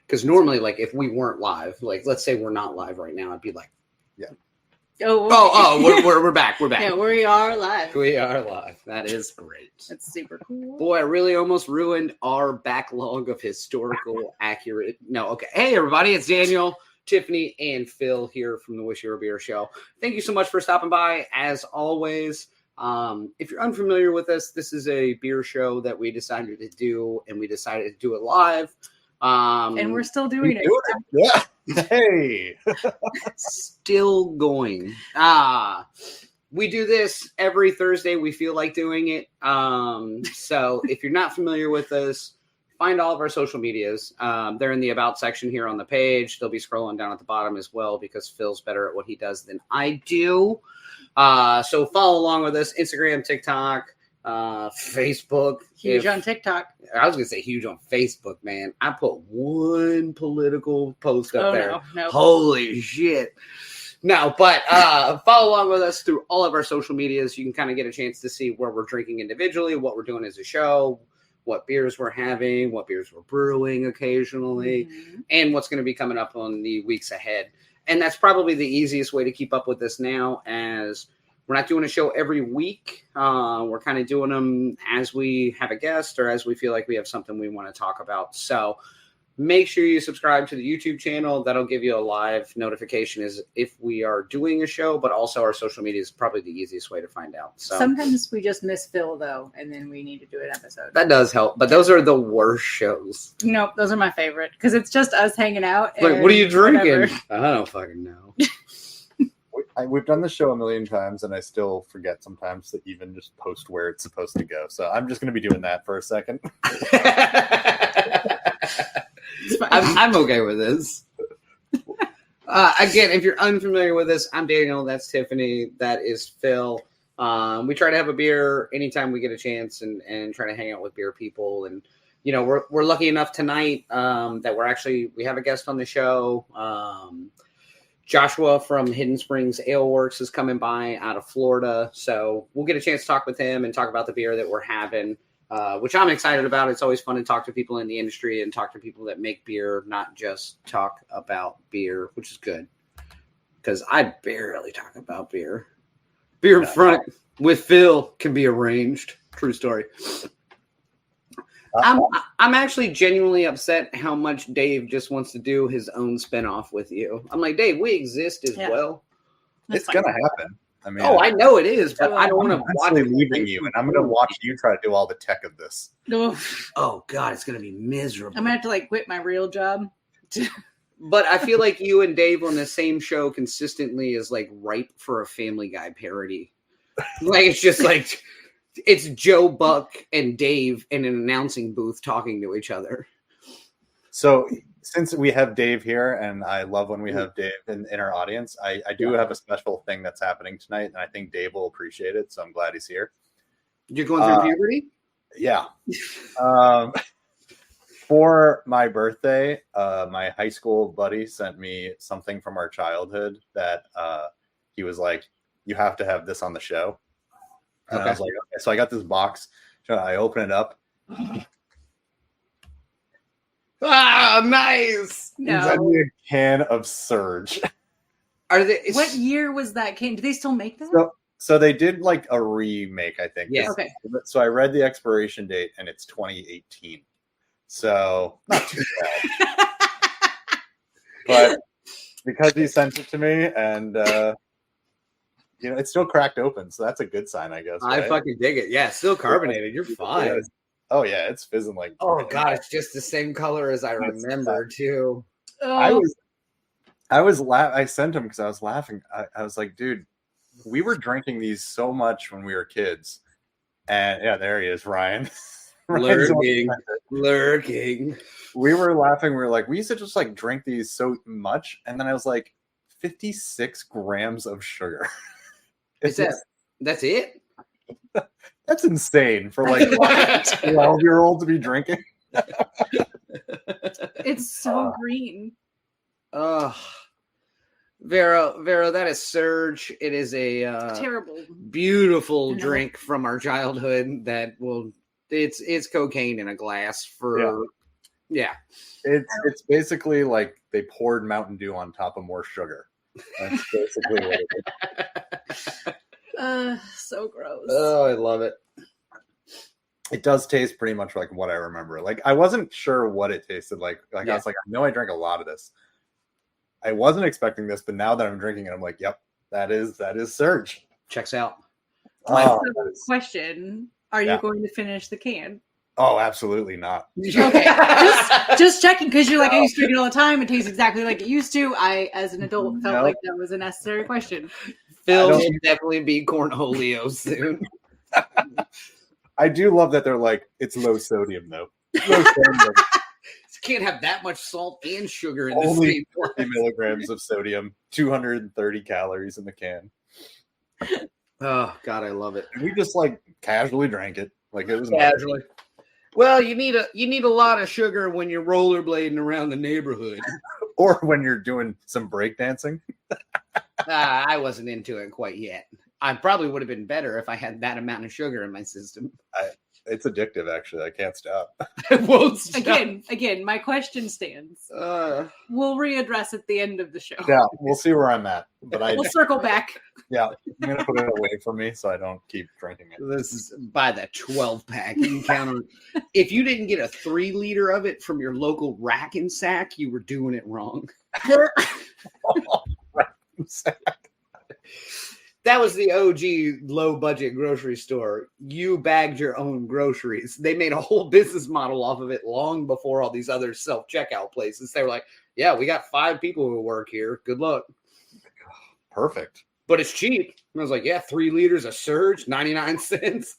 Because normally, like, if we weren't live, like, let's say we're not live right now, I'd be like, yeah. We're back. We're back. Yeah, we are live. We are live. That is great. That's super cool. Boy, I really almost ruined our backlog of historical accurate. No, okay. Hey, everybody, it's Daniel, Tiffany, and Phil here from the Wish You Were a Beer Show. Thank you so much for stopping by, as always. If you're unfamiliar with us, this is a beer show that we decided to do, and we decided to do it live. And we're still doing it. Yeah. Hey. Still going. We do this every Thursday. We feel like doing it. So if you're not familiar with us, find all of our social medias. They're in the About section here on the page. They'll be scrolling down at the bottom as well because Phil's better at what he does than I do. So follow along with us. Instagram, TikTok, Facebook. Huge on TikTok. I was going to say huge on Facebook, man. I put one political post up there. No. Holy shit. No, but follow along with us through all of our social medias. You can kind of get a chance to see where we're drinking individually, what we're doing as a show, what beers we're having, what beers we're brewing occasionally, and what's going to be coming up on the weeks ahead. And that's probably the easiest way to keep up with this now, as we're not doing a show every week. We're kind of doing them as we have a guest or as we feel like we have something we want to talk about. So make sure you subscribe to the YouTube channel. That'll give you a live notification as if we are doing a show, but also our social media is probably the easiest way to find out. So sometimes we just miss Phil, though, and then we need to do an episode. That does help, but those are the worst shows. Nope, those are my favorite because it's just us hanging out. Like, what are you drinking? Whatever. I don't fucking know. We've done the show a million times, and I still forget sometimes to even just post where it's supposed to go. So I'm just going to be doing that for a second. I'm okay with this. Again, if you're unfamiliar with this, I'm Daniel. That's Tiffany. That is Phil. We try to have a beer anytime we get a chance and try to hang out with beer people. And, you know, we're lucky enough tonight that we have a guest on the show. Joshua from Hidden Springs Ale Works is coming by out of Florida. So we'll get a chance to talk with him and talk about the beer that we're having. Which I'm excited about. It's always fun to talk to people in the industry and talk to people that make beer, not just talk about beer, which is good. Because I barely talk about beer. Beer in front with Phil can be arranged. True story. I'm actually genuinely upset how much Dave just wants to do his own spinoff with you. I'm like, Dave, we exist as well. It's going to happen. I mean, I know it is, but I don't want to watch leaving you, and I'm going to watch you try to do all the tech of this. Oh God, it's going to be miserable. I'm going to have to quit my real job. But I feel like you and Dave on the same show consistently is ripe for a Family Guy parody. It's just it's Joe Buck and Dave in an announcing booth talking to each other. So since we have Dave here, and I love when we have Dave in our audience, I do have a special thing that's happening tonight, and I think Dave will appreciate it, so I'm glad he's here. You're going through puberty? Yeah. For my birthday, my high school buddy sent me something from our childhood that he was like, you have to have this on the show. And I was like, okay. So I got this box. I open it up. Ah, nice. No. Send me a can of Surge. What year was that can? Do they still make that? So they did a remake, I think. Yeah. Okay. So I read the expiration date, and it's 2018. So not too bad. But because he sent it to me, and it's still cracked open, so that's a good sign, I guess. I right? fucking dig it. Yeah, still carbonated. You're fine. Yeah. Oh yeah, it's fizzing Oh God, it's just the same color as I remember too. Oh. I sent him because I was laughing. I was like, dude, we were drinking these so much when we were kids, and yeah, there he is, Ryan. Lurking. We were laughing. We were like, we used to just drink these so much, and then I was like, 56 grams of sugar. That's it? That's insane for 12-year-old to be drinking. It's so green. Vero, that is Surge. It is a terrible, beautiful drink from our childhood that it's cocaine in a glass for Yeah. It's basically like they poured Mountain Dew on top of more sugar. That's basically what it is. So gross. Oh, I love it. It does taste pretty much like what I remember. Like, I wasn't sure what it tasted like. I was like, I know I drank a lot of this. I wasn't expecting this, but now that I'm drinking it, I'm like, yep, that is Surge. Checks out. Question: Are you going to finish the can? Oh, absolutely not. Okay, just checking, because you're like, I used to drink it all the time. It tastes exactly like it used to. I, as an adult, felt like that was a necessary question. Phil should definitely be cornholio soon. I do love that they're like, it's low sodium though. Low sodium. Can't have that much salt and sugar in the Only same 40 milligrams of sodium, 230 calories in the can. Oh God, I love it. And we just like casually drank it, like it was casually. Well, you need a lot of sugar when you're rollerblading around the neighborhood, or when you're doing some breakdancing. I wasn't into it quite yet. I probably would have been better if I had that amount of sugar in my system. It's addictive, actually. I can't stop. It won't stop. Again, my question stands. We'll readdress at the end of the show. Yeah, we'll see where I'm at. But we'll circle back. Yeah, I'm gonna put it away from me so I don't keep drinking it. This is by the 12-pack. You can count on. If you didn't get a 3-liter of it from your local rack and sack, you were doing it wrong. Rack and sack. That was the OG low-budget grocery store. You bagged your own groceries. They made a whole business model off of it long before all these other self-checkout places. They were like, yeah, we got 5 people who work here. Good luck. Perfect. But it's cheap. And I was like, yeah, 3 liters of Surge, 99 cents.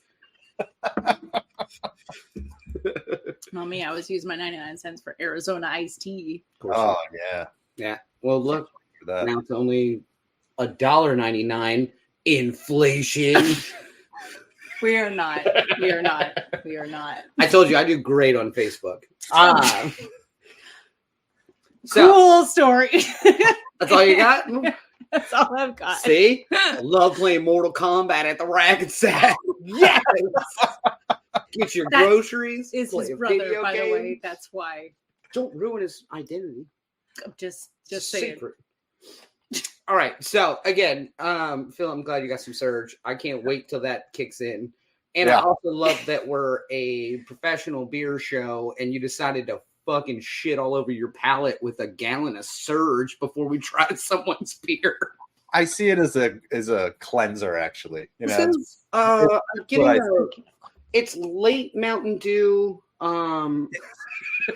Well, me, I was using my 99 cents for Arizona iced tea. Oh, yeah. Yeah. Well, look, now it's only $1.99. Inflation. We are not. I told you I do great on Facebook. Cool story. That's all you got? That's all I've got. See? I love playing Mortal Kombat at the rack and sack. Yes! Get your groceries. Is his brother, by the way. That's why. Don't ruin his identity. Just saying. Secret. All right. So again, Phil, I'm glad you got some Surge. I can't wait till that kicks in. And I also love that we're a professional beer show and you decided to fucking shit all over your palate with a gallon of Surge before we tried someone's beer. I see it as a cleanser, actually. You know, I'm getting it's late Mountain Dew.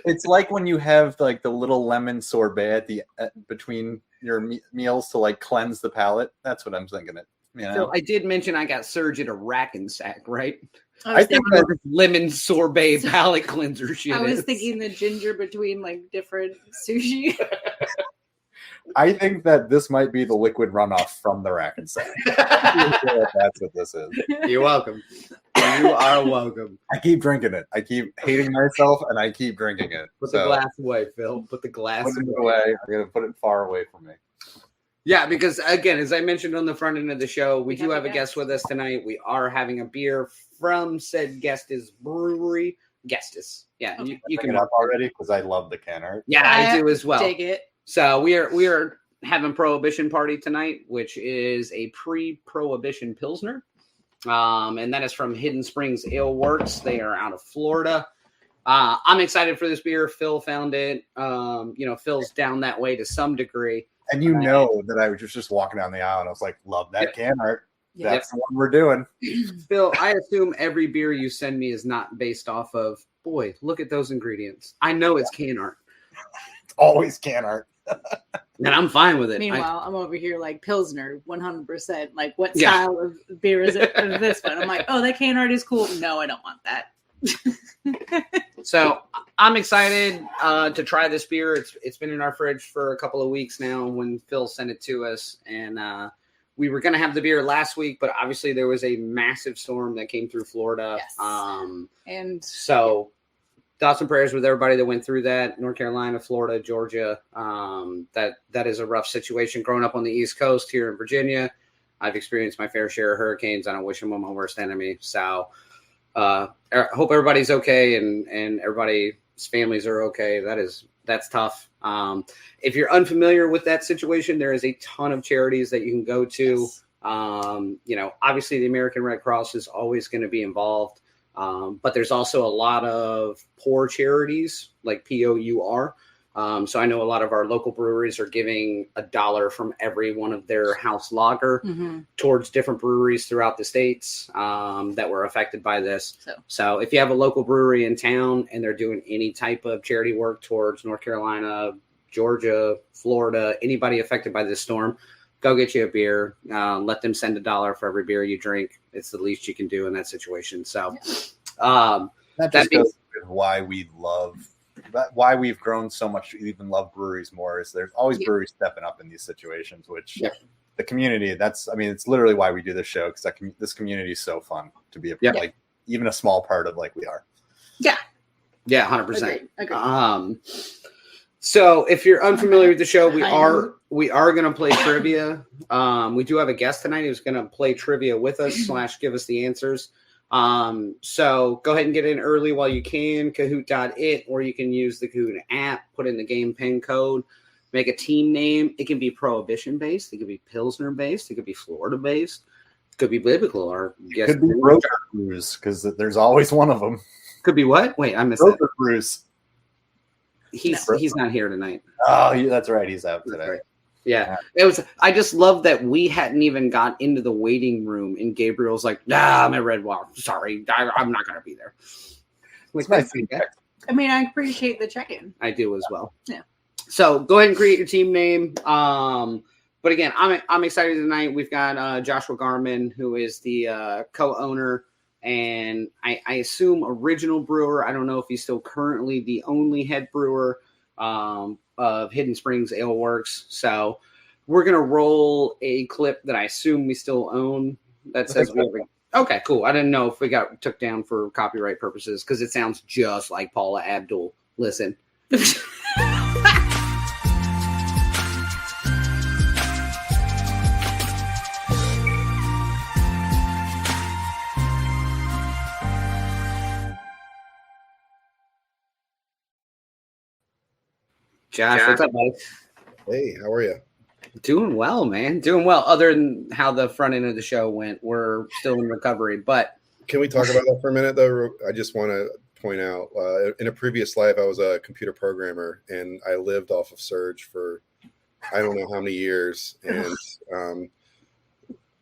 It's like when you have like the little lemon sorbet between your meals to like cleanse the palate. That's what I'm thinking. You know? So I did mention I got Surge at a rack and sack, right? I think that lemon sorbet palate cleanser shit. I was thinking the ginger between like different sushi. I think that this might be the liquid runoff from the rack and sack. That's what this is. You're welcome. You are welcome. I keep drinking it. I keep hating myself, and I keep drinking it. Put the glass away, Phil. Put the glass away. I'm going to put it far away from me. Yeah, because, again, as I mentioned on the front end of the show, we do have a guest with us tonight. We are having a beer from said Guestis Brewery. Guestis. Yeah, okay. You can up already because I love the can art. Yeah, I do as well. Take it. So we are having Prohibition Party tonight, which is a pre-Prohibition Pilsner. And that is from Hidden Springs Ale Works. They are out of Florida. I'm excited for this beer. Phil found it. Phil's down that way to some degree. And you know that I was just walking down the aisle and I was like, love that can art. That's the one we're doing. Phil, I assume every beer you send me is not based off of, boy, look at those ingredients. I know it's can art. It's always can art. And I'm fine with it. Meanwhile, I'm over here like Pilsner, 100%. Like, what style of beer is it for this one? I'm like, oh, that can art is cool. No, I don't want that. So I'm excited to try this beer. It's been in our fridge for a couple of weeks now when Phil sent it to us. And we were going to have the beer last week, but obviously there was a massive storm that came through Florida. Yes. So thoughts and prayers with everybody that went through that. North Carolina, Florida, Georgia. That is a rough situation. Growing up on the East Coast here in Virginia, I've experienced my fair share of hurricanes. I don't wish them on my worst enemy. So I hope everybody's okay and everybody families are okay. That's tough. If you're unfamiliar with that situation, there is a ton of charities that you can go to. Yes. Obviously the American Red Cross is always going to be involved. But there's also a lot of poor charities like POUR. So I know a lot of our local breweries are giving $1 from every one of their house lager towards different breweries throughout the states that were affected by this. So if you have a local brewery in town and they're doing any type of charity work towards North Carolina, Georgia, Florida, anybody affected by this storm, go get you a beer. Let them send $1 for every beer you drink. It's the least you can do in that situation. So that just goes with why we've grown so much to even love breweries more is there's always breweries stepping up in these situations, which the community, it's literally why we do this show, because this community is so fun to be like even a small part of like we are. Yeah, 100%. Agreed. So if you're unfamiliar with the show, we are going to play trivia. We do have a guest tonight who's going to play trivia with us / give us the answers. So go ahead and get in early while you can, Kahoot.it, or you can use the Kahoot app, put in the game pin code, make a team name. It can be Prohibition based. It could be Pilsner based. It could be Florida based. It could be biblical, or it could be Broker Brews, because there's always one of them. Could be what? Wait, I missed Broker that. Brews. He's not here tonight. Oh, that's right. He's out today. Right. Yeah, it was. I just love that we hadn't even got into the waiting room, and Gabriel's like, "Nah, I'm at Red Wall. Sorry, I'm not gonna be there." Like, nice. I mean, I appreciate the check-in. I do as well. Yeah. So go ahead and create your team name. But again, I'm excited tonight. We've got Joshua Garman, who is the co-owner and I assume original brewer. I don't know if he's still currently the only head brewer of Hidden Springs Ale Works. So we're going to roll a clip that I assume we still own that says okay, cool. I didn't know if we got took down for copyright purposes because it sounds just like Paula Abdul. Listen. Josh, what's up, buddy? Hey, how are you? Doing well, man. Doing well. Other than how the front end of the show went, we're still in recovery. But can we talk about that for a minute, though? I just want to point out, in a previous life, I was a computer programmer, and I lived off of Surge for I don't know how many years. And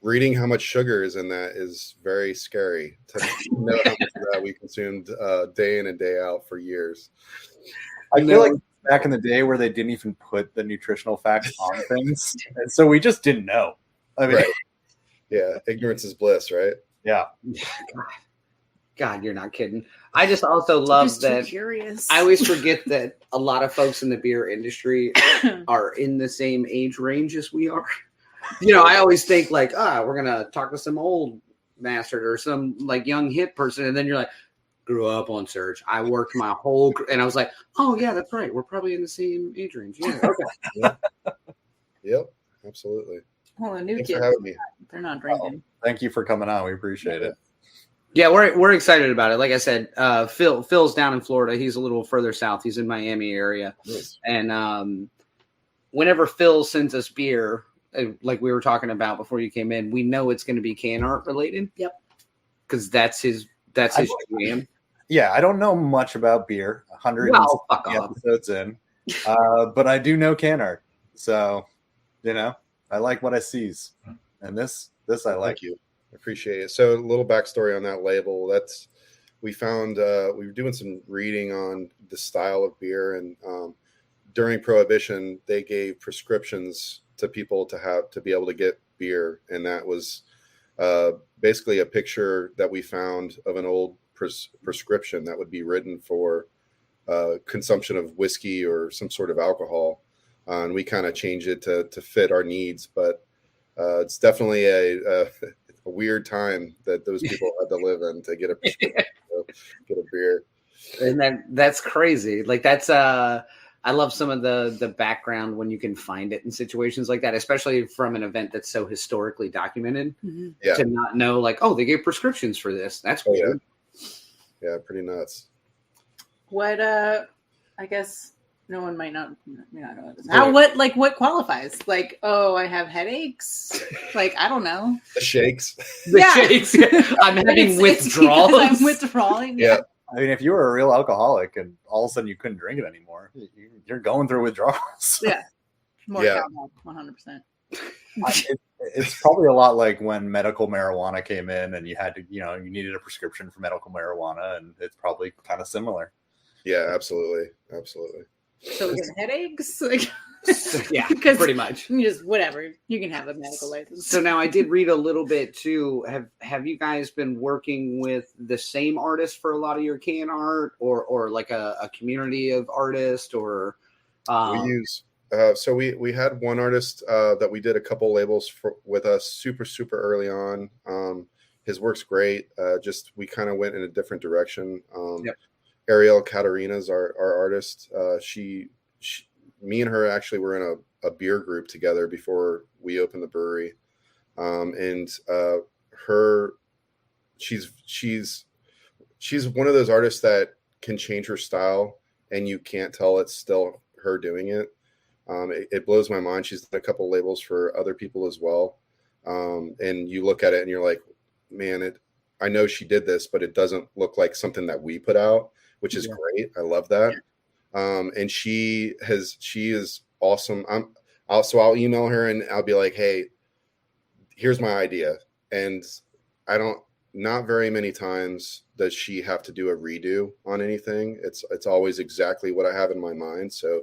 reading how much sugar is in that is very scary. To know how much of that we consumed day in and day out for years. I feel like back in the day where they didn't even put the nutritional facts on things. And so we just didn't know. I mean, right. Yeah. Ignorance is bliss, right? Yeah. God, you're not kidding. I just also love that. Curious. I always forget that a lot of folks in the beer industry are in the same age range as we are. You know, I always think like, we're going to talk to some old bastard or some like young hip person. And then you're like, grew up on Surge. I worked my whole, and I was like, oh yeah, that's right. We're probably in the same age range. Yeah. Okay. Yep. Absolutely. Well, the new Thanks kids, for having me. they're not drinking. Thank you for coming on. We appreciate it. Yeah, we're excited about it. Like I said, Phil's down in Florida. He's a little further south. He's in Miami area. Nice. And whenever Phil sends us beer, like we were talking about before you came in, we know it's going to be can art related. Yep. Because that's his jam. Yeah, I don't know much about beer. 100 episodes in, but I do know can art. So, you know, I like what I sees, and this I like. Thank you. I appreciate it. So, a little backstory on that label. We found we were doing some reading on the style of beer, and during Prohibition, they gave prescriptions to people to be able to get beer, and that was basically a picture that we found of an old prescription that would be written for consumption of whiskey or some sort of alcohol, and we kind of changed it to fit our needs. But it's definitely a weird time that those people had to live in to get a prescription, get a beer. And that's crazy. Like that's I love some of the background when you can find it in situations like that, especially from an event that's so historically documented. Mm-hmm. Yeah. To not know, like, oh, they gave prescriptions for this. That's weird. Yeah, pretty nuts. What I guess no one might not know this. What qualifies? Like, oh, I have headaches. Like, I don't know. The shakes. The shakes. I'm having withdrawals. I'm withdrawing. Yeah. I mean, if you were a real alcoholic and all of a sudden you couldn't drink it anymore, you're going through withdrawals. Yeah. More Yeah. 100%. It's probably a lot like when medical marijuana came in and you had to, you needed a prescription for medical marijuana, and it's probably kind of similar. Yeah, absolutely. So we get headaches? Like, Yeah, because pretty much. you just whatever. You can have a medical license. So now I did read a little bit too. Have you guys been working with the same artist for a lot of your can art, or like a community of artists, or We use so we had one artist that we did a couple labels with us super early on. His work's great. Just we kind of went in a different direction. Yep. Ariel Katarina's our artist. Me and her actually were in a beer group together before we opened the brewery. She's one of those artists that can change her style and you can't tell it's still her doing it. It blows my mind. She's done a couple labels for other people as well. And you look at it and you're like, man, I know she did this, but it doesn't look like something that we put out, which is great. I love that. And she is awesome. I'll email her and I'll be like, hey, here's my idea. And not very many times does she have to do a redo on anything. It's always exactly what I have in my mind. So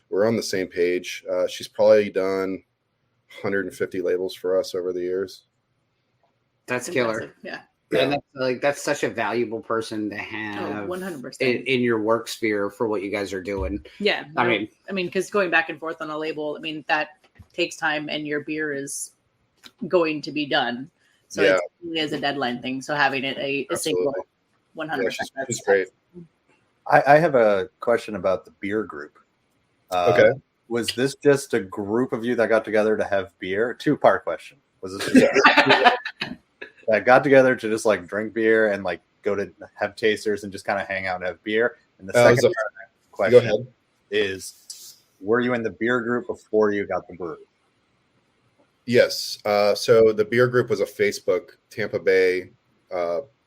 we're on the same page. She's probably done 150 labels for us over the years. That's killer. Yeah. And that's such a valuable person to have 100% in your work sphere for what you guys are doing. Yeah. I mean, because going back and forth on a label, that takes time, and your beer is going to be done. So it really is a deadline thing. So having it a single 100%. Yeah, she's great. I have a question about the beer group. Okay. Was this just a group of you that got together to have beer? Two-part question. Was this that got together to just like drink beer and like go to have tasters and just kind of hang out and have beer? And the second question is, were you in the beer group before you got the brewery? Yes. So the beer group was a Facebook Tampa Bay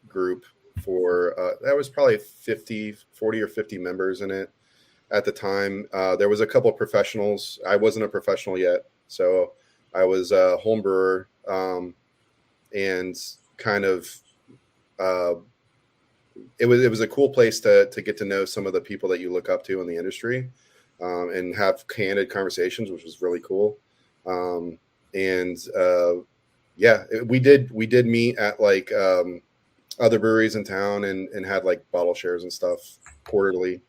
group for that was probably 40 or 50 members in it at the time. There was a couple of professionals. I wasn't a professional yet, so I was a home brewer, and kind of it was a cool place to get to know some of the people that you look up to in the industry, and have candid conversations, which was really cool. We did meet at like other breweries in town and had like bottle shares and stuff quarterly,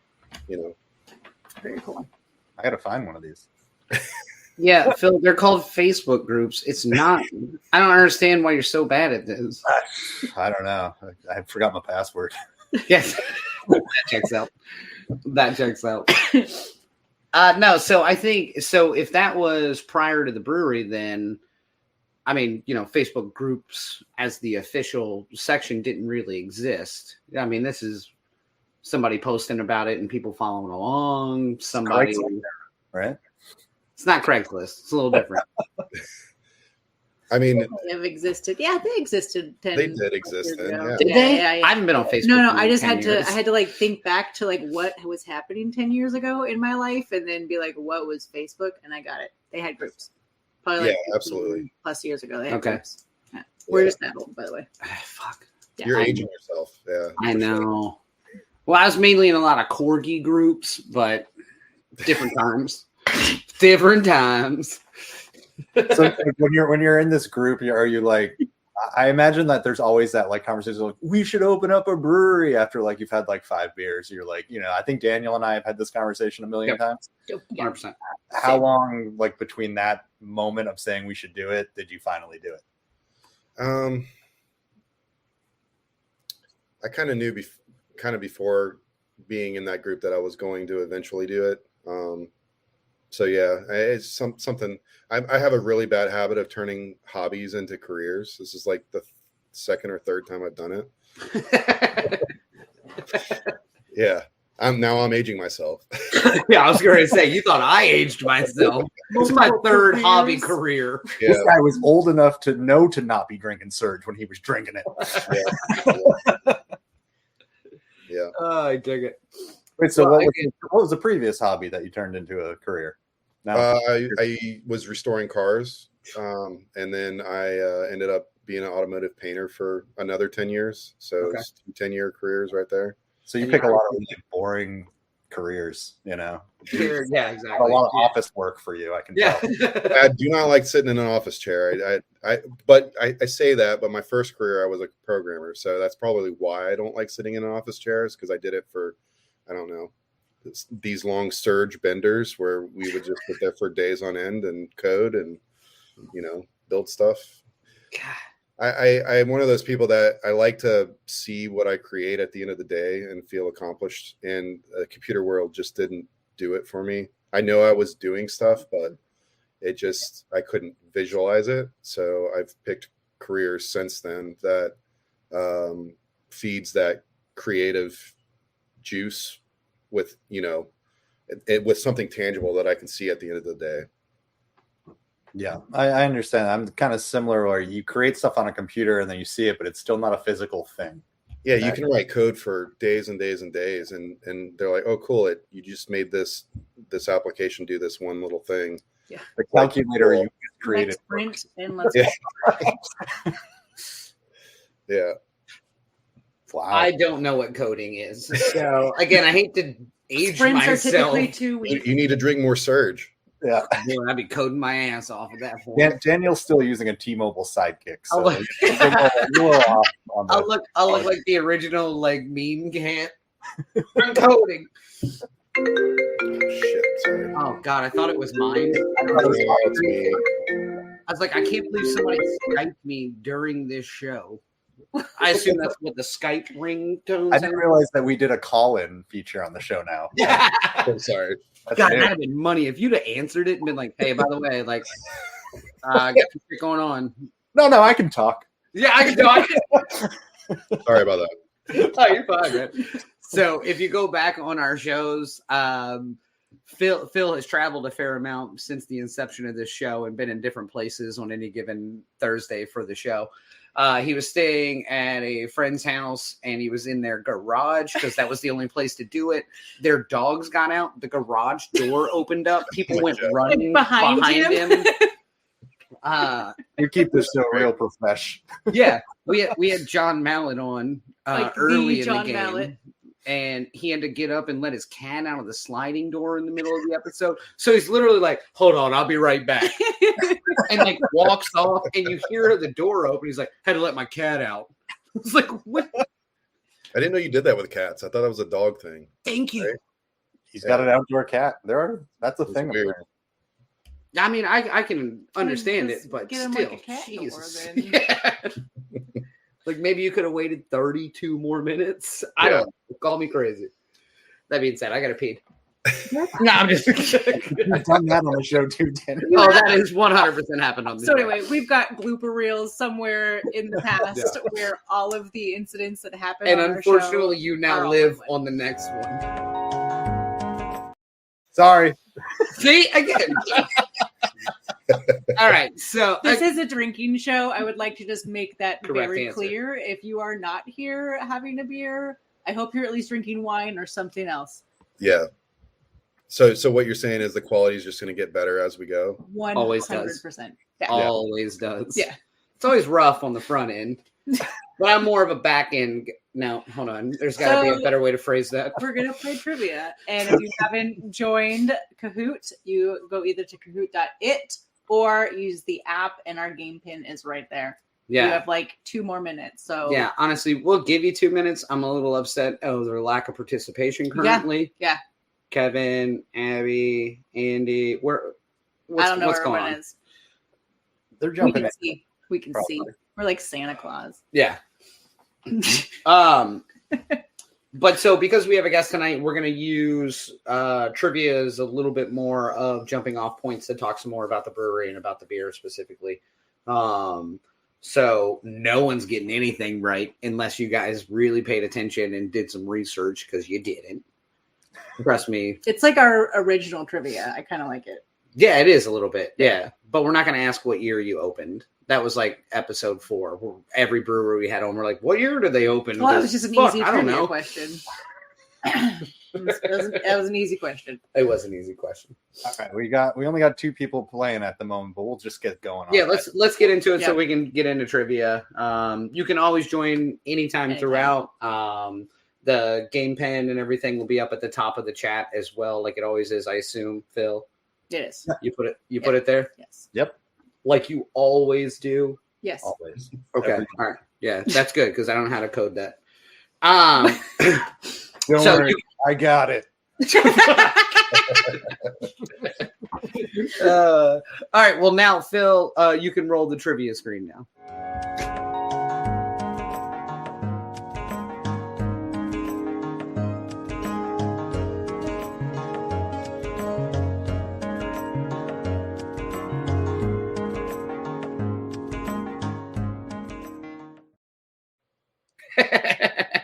Very cool. I gotta find one of these. Yeah, Phil, they're called Facebook groups. It's not. I don't understand why you're so bad at this. I don't know. I forgot my password. Yes, that checks out. No, so I think if that was prior to the brewery, then Facebook groups as the official section didn't really exist. I mean, this is somebody posting about it and people following along. Somebody, right? It's not Craigslist. It's a little different. I mean, they have existed. Yeah, they existed. They did exist then. Yeah. Did they? Yeah. I haven't been on Facebook. No. I just had I had to like think back to like what was happening 10 years ago in my life, and then be like, what was Facebook? And I got it. They had groups. Probably like absolutely. plus years ago. They had groups. Yeah. We're We're just that old, by the way. Fuck. Yeah, You're aging yourself. Yeah. I know. Well, I was mainly in a lot of corgi groups, but different times. Different times. So when you're in this group, are you like? I imagine that there's always that like conversation like, we should open up a brewery after like you've had like 5 beers. You're like, I think Daniel and I have had this conversation a million times. 100%. How long like between that moment of saying we should do it did you finally do it? I kind of knew before being in that group that I was going to eventually do it. So yeah, it's something. I have a really bad habit of turning hobbies into careers. This is like the second or third time I've done it. Yeah, I'm aging myself. Yeah, I was going to say, you thought I aged myself. It's my third hobby career. Yeah. This guy was old enough to know to not be drinking Surge when he was drinking it. Yeah. Oh, I dig it. Wait, so Well, what was the previous hobby that you turned into a career? No. I was restoring cars, and then I ended up being an automotive painter for another 10 years. So it's 10-year careers right there. So you pick a lot of really boring careers, you know. Yeah, Not exactly. a lot of office work for you, I can tell. I do not like sitting in an office chair. But I say that, but my first career I was a programmer, so that's probably why I don't like sitting in an office chairs, because I did it for, I don't know, these long surge benders where we would just sit there for days on end and code and, you know, build stuff. I'm one of those people that I like to see what I create at the end of the day and feel accomplished. And the computer world just didn't do it for me. I know I was doing stuff, but I couldn't visualize it. So I've picked careers since then that feeds that creative juice with, you know, with something tangible that I can see at the end of the day. Yeah, I understand. I'm kind of similar, where you create stuff on a computer and then you see it, but it's still not a physical thing. Yeah, you can write code for days and days and days, and they're like, "Oh, cool! You just made this application do this one little thing." Yeah, the calculator you created. Let's print and let's. Yeah. Wow. I don't know what coding is. So again, I hate to age Sprints myself. are typically 2 weeks. You need to drink more Surge. Yeah, I'd be coding my ass off at that point. Daniel's still using a T-Mobile Sidekick, so I'll look, you're off on I'll that. look like the original like meme cat. I'm coding. Shit, sorry. Oh God, I thought it was mine. It's me. I was like, I can't believe somebody Skyped me during this show. I assume that's what the Skype ringtone. I didn't realize that we did a call-in feature on the show now. Yeah. I'm sorry. That's God, new. that'd have been money if you'd have answered it and been like, "Hey, by the way, like, I got some shit going on." No, I can talk. Yeah, I can talk. Sorry about that. Oh, you're fine, man. So, if you go back on our shows, Phil has traveled a fair amount since the inception of this show and been in different places on any given Thursday for the show. He was staying at a friend's house and he was in their garage because that was the only place to do it. Their dogs got out. The garage door opened up. People went running behind him. We keep this show real profesh. Yeah, we had John Mallet on Like early in John the game. Mallet. And he had to get up and let his cat out of the sliding door in the middle of the episode. So he's literally like, "Hold on, I'll be right back." And like walks off, and you hear the door open. He's like, "Had to let my cat out." It's like, what? I didn't know you did that with cats. I thought it was a dog thing. Thank you. Right? He's got an outdoor cat. That's a It's thing. weird. I mean, I can understand Just it, but get him still, like a cat door, Jesus. then. Yeah. Like maybe you could have waited 32 more minutes. I don't know. Call me crazy. That being said, I gotta pee. No, I'm just kidding. I've done that on the show too, Daniel. Oh, that is 100% happened on the So show. anyway, we've got blooper reels somewhere in the past where all of the incidents that happened And on unfortunately, our show you are now all live one. on the next one. Sorry. See, again. All right, so This is a drinking show. I would like to just make that Correct very answer. clear. If you are not here having a beer, I hope you're at least drinking wine or something else. Yeah. So what you're saying is the quality is just going to get better as we go. 100%. Always does. Yeah. always does. Yeah. It's always rough on the front end, but I'm more of a back end. No, hold on. There's got to be a better way to phrase that. We're going to play trivia. And if you haven't joined Kahoot, you go either to kahoot.it or use the app, and our game pin is right there. Yeah. You have like 2 more minutes. So Yeah, honestly, we'll give you 2 minutes. I'm a little upset over their lack of participation currently. Yeah. Kevin, Abby, Andy, I don't know what's where going everyone on? is. They're We jumping can in. see. We can see. Probably. We're like Santa Claus. Yeah. But so because we have a guest tonight, we're going to use trivia as a little bit more of jumping off points to talk some more about the brewery and about the beer specifically. So no one's getting anything right unless you guys really paid attention and did some research, because you didn't. Trust me. It's like our original trivia. I kind of like it. Yeah, it is a little bit. Yeah. But we're not going to ask what year you opened. That was like episode 4. Where every brewery we had on, we're like, what year did they open? Well, that was just an easy I don't trivia know. question. That was an easy question. It was an easy question. All right, we only got 2 people playing at the moment, but we'll just get going on. Yeah, let's get into it so Yeah. we can get into trivia. You can always join anytime throughout. The game pen and everything will be up at the top of the chat as well, like it always is, I assume, Phil. It is. You put it there? Yes. Yep. Like you always do? Yes. Always. Okay. Every- All right. Yeah, that's good because I don't know how to code that. Don't So worry, I got it. All right. Well, now, Phil, you can roll the trivia screen now.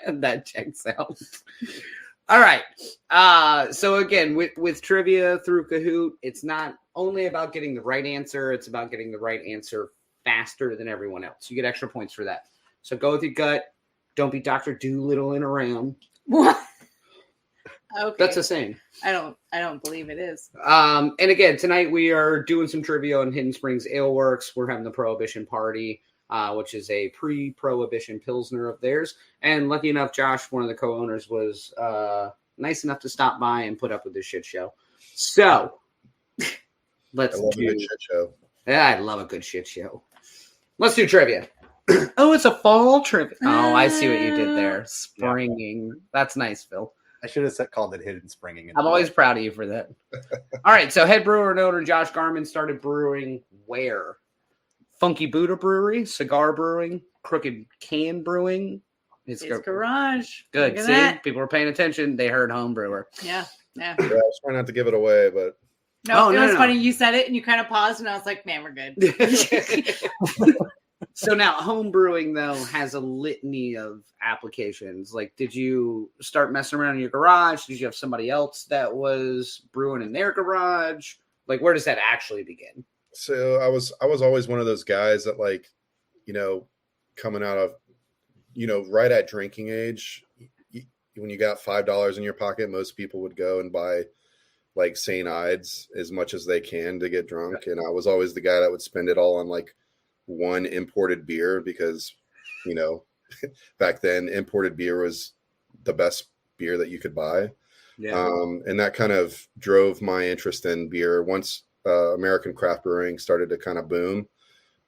That checks out. All right. So again, with trivia through Kahoot, it's not only about getting the right answer, it's about getting the right answer faster than everyone else. You get extra points for that. So go with your gut. Don't be Dr. Doolittling around. What? Okay. That's a saying. I don't believe it is. And again, tonight we are doing some trivia on Hidden Springs Ale Works. We're having the Prohibition Party, which is a pre-Prohibition Pilsner of theirs. And lucky enough, Josh, one of the co-owners, was nice enough to stop by and put up with this shit show. So let's I love a do. good shit show. Yeah, I love a good shit show. Let's do trivia. Oh, it's a fall trivia. Oh, I see what you did there. Springing. That's nice, Phil. I should have called it Hidden Springing. I'm always proud of you for that. All right, so head brewer and owner Josh Garman started brewing where? Funky Buddha Brewery, Cigar Brewing, Crooked Can Brewing. It's garage. Good. Look at See, that. people were paying attention. They heard home brewer. Yeah. Yeah, I was trying not to give it away, but No, Oh, it no, was no. funny. You said it and you kind of paused, and I was like, "Man, we're good." So now home brewing though has a litany of applications. Like, did you start messing around in your garage? Did you have somebody else that was brewing in their garage? Like, where does that actually begin? so I was always one of those guys that, like, you know, coming out of, you know, right at drinking age, when you got $5 in your pocket, most people would go and buy like St. Ides as much as they can to get drunk. And I was always the guy that would spend it all on like one imported beer because, you know, back then imported beer was the best beer that you could buy. And that kind of drove my interest in beer. Once American craft brewing started to kind of boom,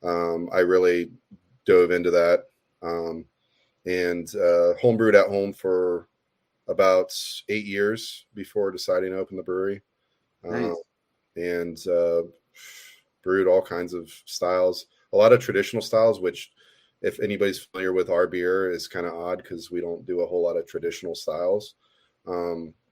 I really dove into that. And homebrewed at home for about 8 years before deciding to open the brewery. Nice. And brewed all kinds of styles, a lot of traditional styles, which, if anybody's familiar with our beer, is kind of odd because we don't do a whole lot of traditional styles.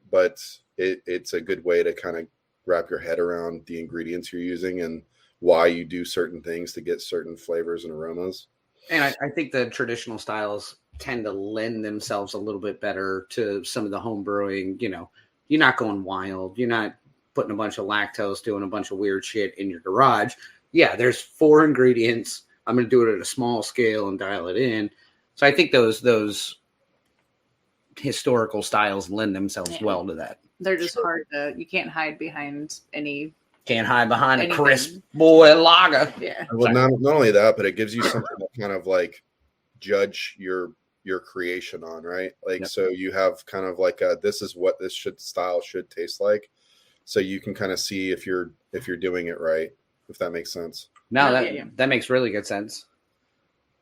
But it's a good way to kind of wrap your head around the ingredients you're using and why you do certain things to get certain flavors and aromas. And I think the traditional styles tend to lend themselves a little bit better to some of the home brewing. You know, you're not going wild. You're not putting a bunch of lactose, doing a bunch of weird shit in your garage. Yeah, there's 4 ingredients. I'm going to do it at a small scale and dial it in. So I think those historical styles lend themselves well to that. They're just hard to. You can't hide behind any. Can't hide behind Anything. a crisp boy lager. Yeah. Well, not only that, but it gives you something to kind of like judge your creation on, right? Like, Yep. so you have kind of like this is what this style should taste like, so you can kind of see if you're doing it right, if that makes sense. No, Yeah. that makes really good sense.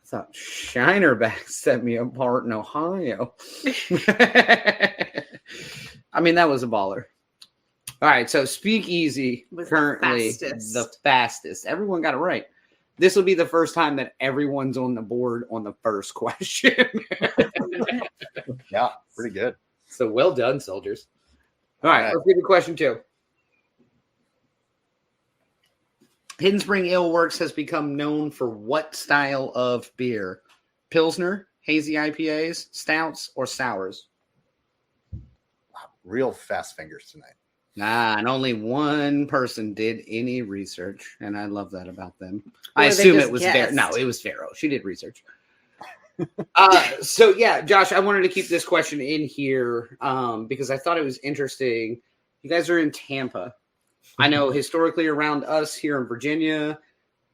I thought Shinerback set me apart in Ohio. I mean, that was a baller. All right, so Speakeasy Was currently the fastest. Everyone got it right. This will be the first time that everyone's on the board on the first question. Yeah, pretty good. So well done, soldiers. All right, let's get to question 2. Hidden Spring Ale Works has become known for what style of beer? Pilsner, hazy IPAs, stouts, or sours? real fast fingers tonight. And only one person did any research, and I love that about them. Or I they assume just it was guessed. No, it was Vero. She did research. So yeah, Josh, I wanted to keep this question in here because I thought it was interesting. You guys are in Tampa. I know historically around us here in Virginia,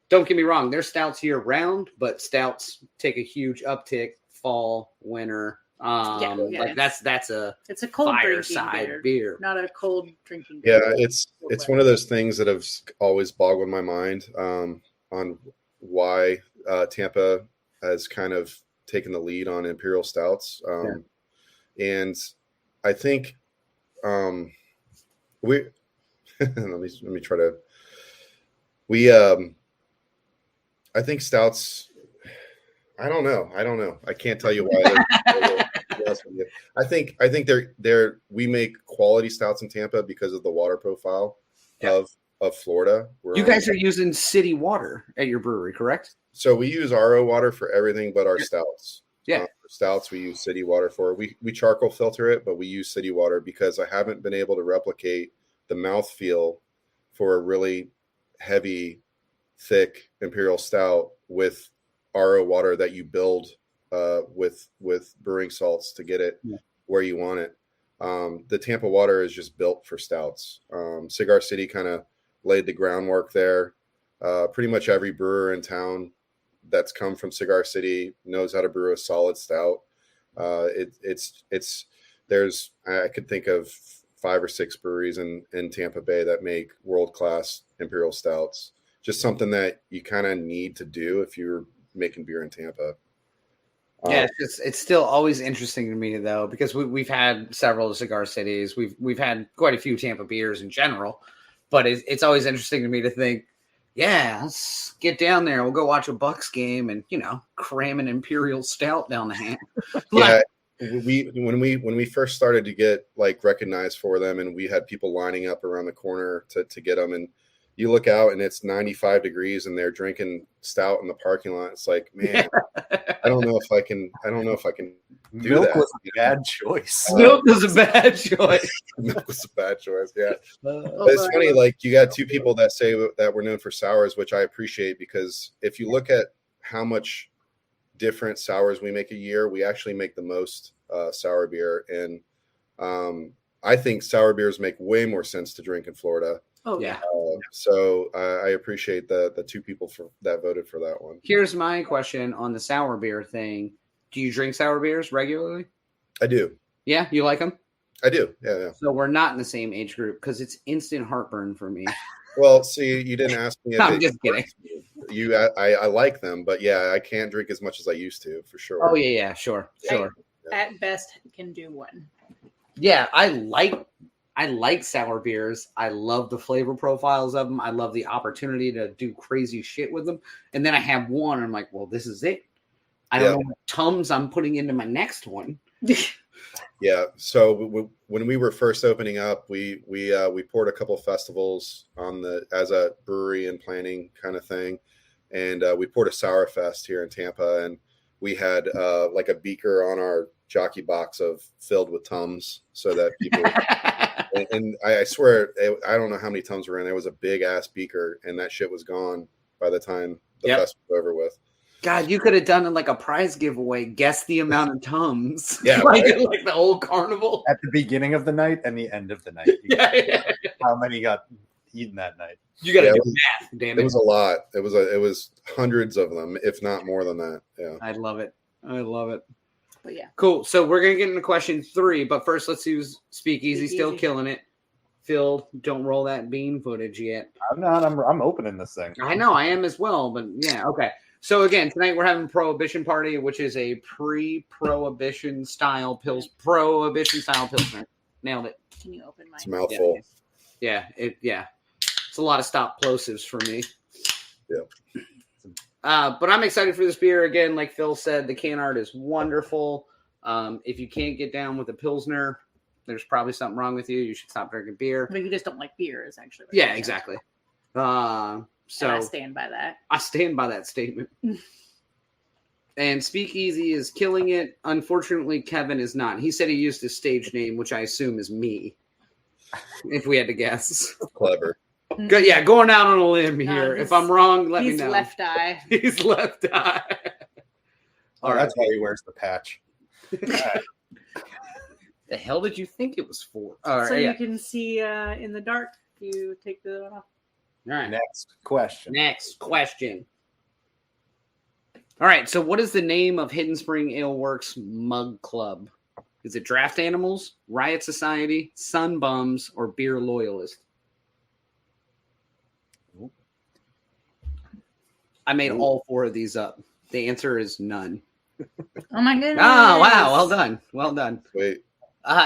don't get me wrong, there's stouts year round, but stouts take a huge uptick fall, winter. Like that's it's a cold fireside beer. not a cold drinking Yeah, beer. it's one of those things that have always boggled my mind on why Tampa has kind of taken the lead on Imperial Stouts. And I think we let me try to I think stouts, I don't know. I can't tell you why. I think we make quality stouts in Tampa because of the water profile of Florida. You guys are using city water at your brewery, correct? So we use RO water for everything but our stouts. Yeah. For stouts we use city water for. We charcoal filter it, but we use city water because I haven't been able to replicate the mouthfeel for a really heavy, thick Imperial Stout with RO water that you build with brewing salts to get it where you want it. The Tampa water is just built for stouts. Cigar City kind of laid the groundwork there. Pretty much every brewer in town that's come from Cigar City knows how to brew a solid stout. I could think of 5 or 6 breweries in Tampa Bay that make world-class Imperial Stouts. Just something that you kind of need to do if you're making beer in Tampa. Yeah, it's still always interesting to me though, because we've had several Cigar Cities. We've had quite a few Tampa beers in general, but it's always interesting to me to think, yeah, let's get down there. We'll go watch a Bucks game and cram an Imperial Stout down the hand. Yeah, when we first started to get like recognized for them, and we had people lining up around the corner to get them, and you look out and it's 95 degrees and they're drinking stout in the parking lot. It's like, man, I don't know if I can do Milk that. was a bad choice. Milk was a bad choice. Milk was a bad choice. Yeah. But it's funny. Like you got 2 people that say that we're known for sours, which I appreciate, because if you look at how much different sours we make a year, we actually make the most sour beer. And I think sour beers make way more sense to drink in Florida. Oh yeah. So I appreciate the 2 people that voted for that one. Here's my question on the sour beer thing. Do you drink sour beers regularly? I do. Yeah, you like them? I do. Yeah. So we're not in the same age group because it's instant heartburn for me. Well, see, you didn't ask me. I'm just kidding. I like them, but yeah, I can't drink as much as I used to, for sure. Oh yeah, sure. At best, can do one. Yeah, I like sour beers. I love the flavor profiles of them. I love the opportunity to do crazy shit with them. And then I have one, and I'm like, well, this is it. I don't know what Tums I'm putting into my next one. Yeah. So when we were first opening up, we poured a couple of festivals as a brewery and planning kind of thing, and we poured a Sour Fest here in Tampa, and we had like a beaker on our jockey box filled with Tums, so that people. And I swear, I don't know how many Tums were in. There was a big ass beaker, and that shit was gone by the time the fest was over with. God, you could have done like a prize giveaway. Guess the amount of Tums. Yeah, like right? the old carnival At the beginning of the night and the end of the night. How many got eaten that night? You got to do math, damn it. It was a lot. It was hundreds of them, if not more than that. Yeah, I love it. But yeah, cool. So we're gonna get into question 3, but first let's use Speakeasy. Still killing it. Phil, don't roll that bean footage yet. I'm not. I'm opening this thing. I know I am as well, but yeah, okay. So again, tonight we're having Prohibition Party, which is a pre-Prohibition style Prohibition style Pilsner. Nailed it. Can you open mine? it's a mouthful. Yeah. It's a lot of stop plosives for me. Yeah. But I'm excited for this beer. Again, like Phil said, the can art is wonderful. If you can't get down with a Pilsner, there's probably something wrong with you. You should stop drinking beer. But you just don't like beer, is actually what Yeah, exactly. So and I stand by that. I stand by that statement. And Speakeasy is killing it. Unfortunately, Kevin is not. He said he used his stage name, which I assume is me, if we had to guess. Clever. Yeah, going out on a limb No, here. If I'm wrong, let me He's know. left eye. He's left eye. Oh, that's why he wears the patch. The hell did you think it was for? All right, So yeah. you can see in the dark. You take the off. All right. Next question. Next question. All right. So, what is the name of Hidden Spring Ale Works Mug Club? Is it Draft Animals, Riot Society, Sun Bums, or Beer Loyalist? I made all 4 of these up. The answer is none. Oh my goodness! Oh, wow. Well done. Well done. Wait.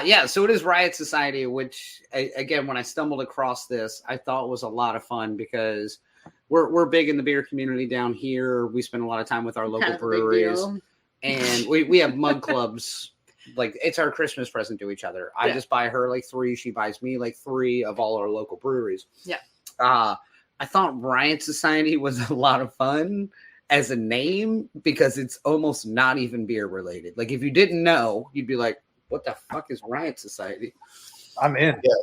Yeah, so it is Riot Society, which, again, when I stumbled across this, I thought was a lot of fun because we're big in the beer community down here. We spend a lot of time with our local Kind of a big breweries, deal. and we have mug clubs. Like, it's our Christmas present to each other. I just buy her like 3. She buys me like 3 of all our local breweries. Yeah. I thought Riot Society was a lot of fun as a name because it's almost not even beer related. Like, if you didn't know, you'd be like, what the fuck is Riot Society? I'm in. Yeah,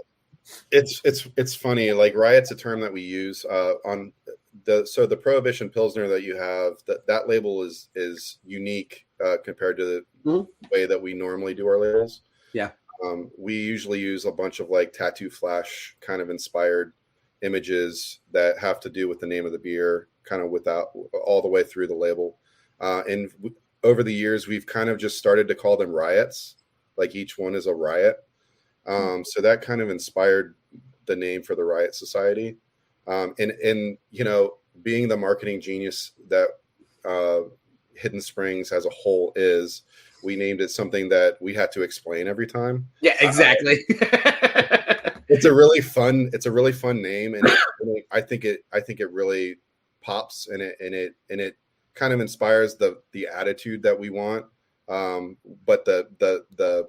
it's funny. Like, riot's a term that we use on the Prohibition Pilsner that you have. That label is unique compared to the way that we normally do our labels. Yeah, we usually use a bunch of like tattoo flash kind of inspired images that have to do with the name of the beer, kind of without all the way through the label. Over the years, we've kind of just started to call them riots. Like, each one is a riot. So that kind of inspired the name for the Riot Society. And you know, being the marketing genius that Hidden Springs as a whole is, we named it something that we had to explain every time. Yeah, exactly. It's a really fun name, and I think it really pops, and it kind of inspires the attitude that we want. But the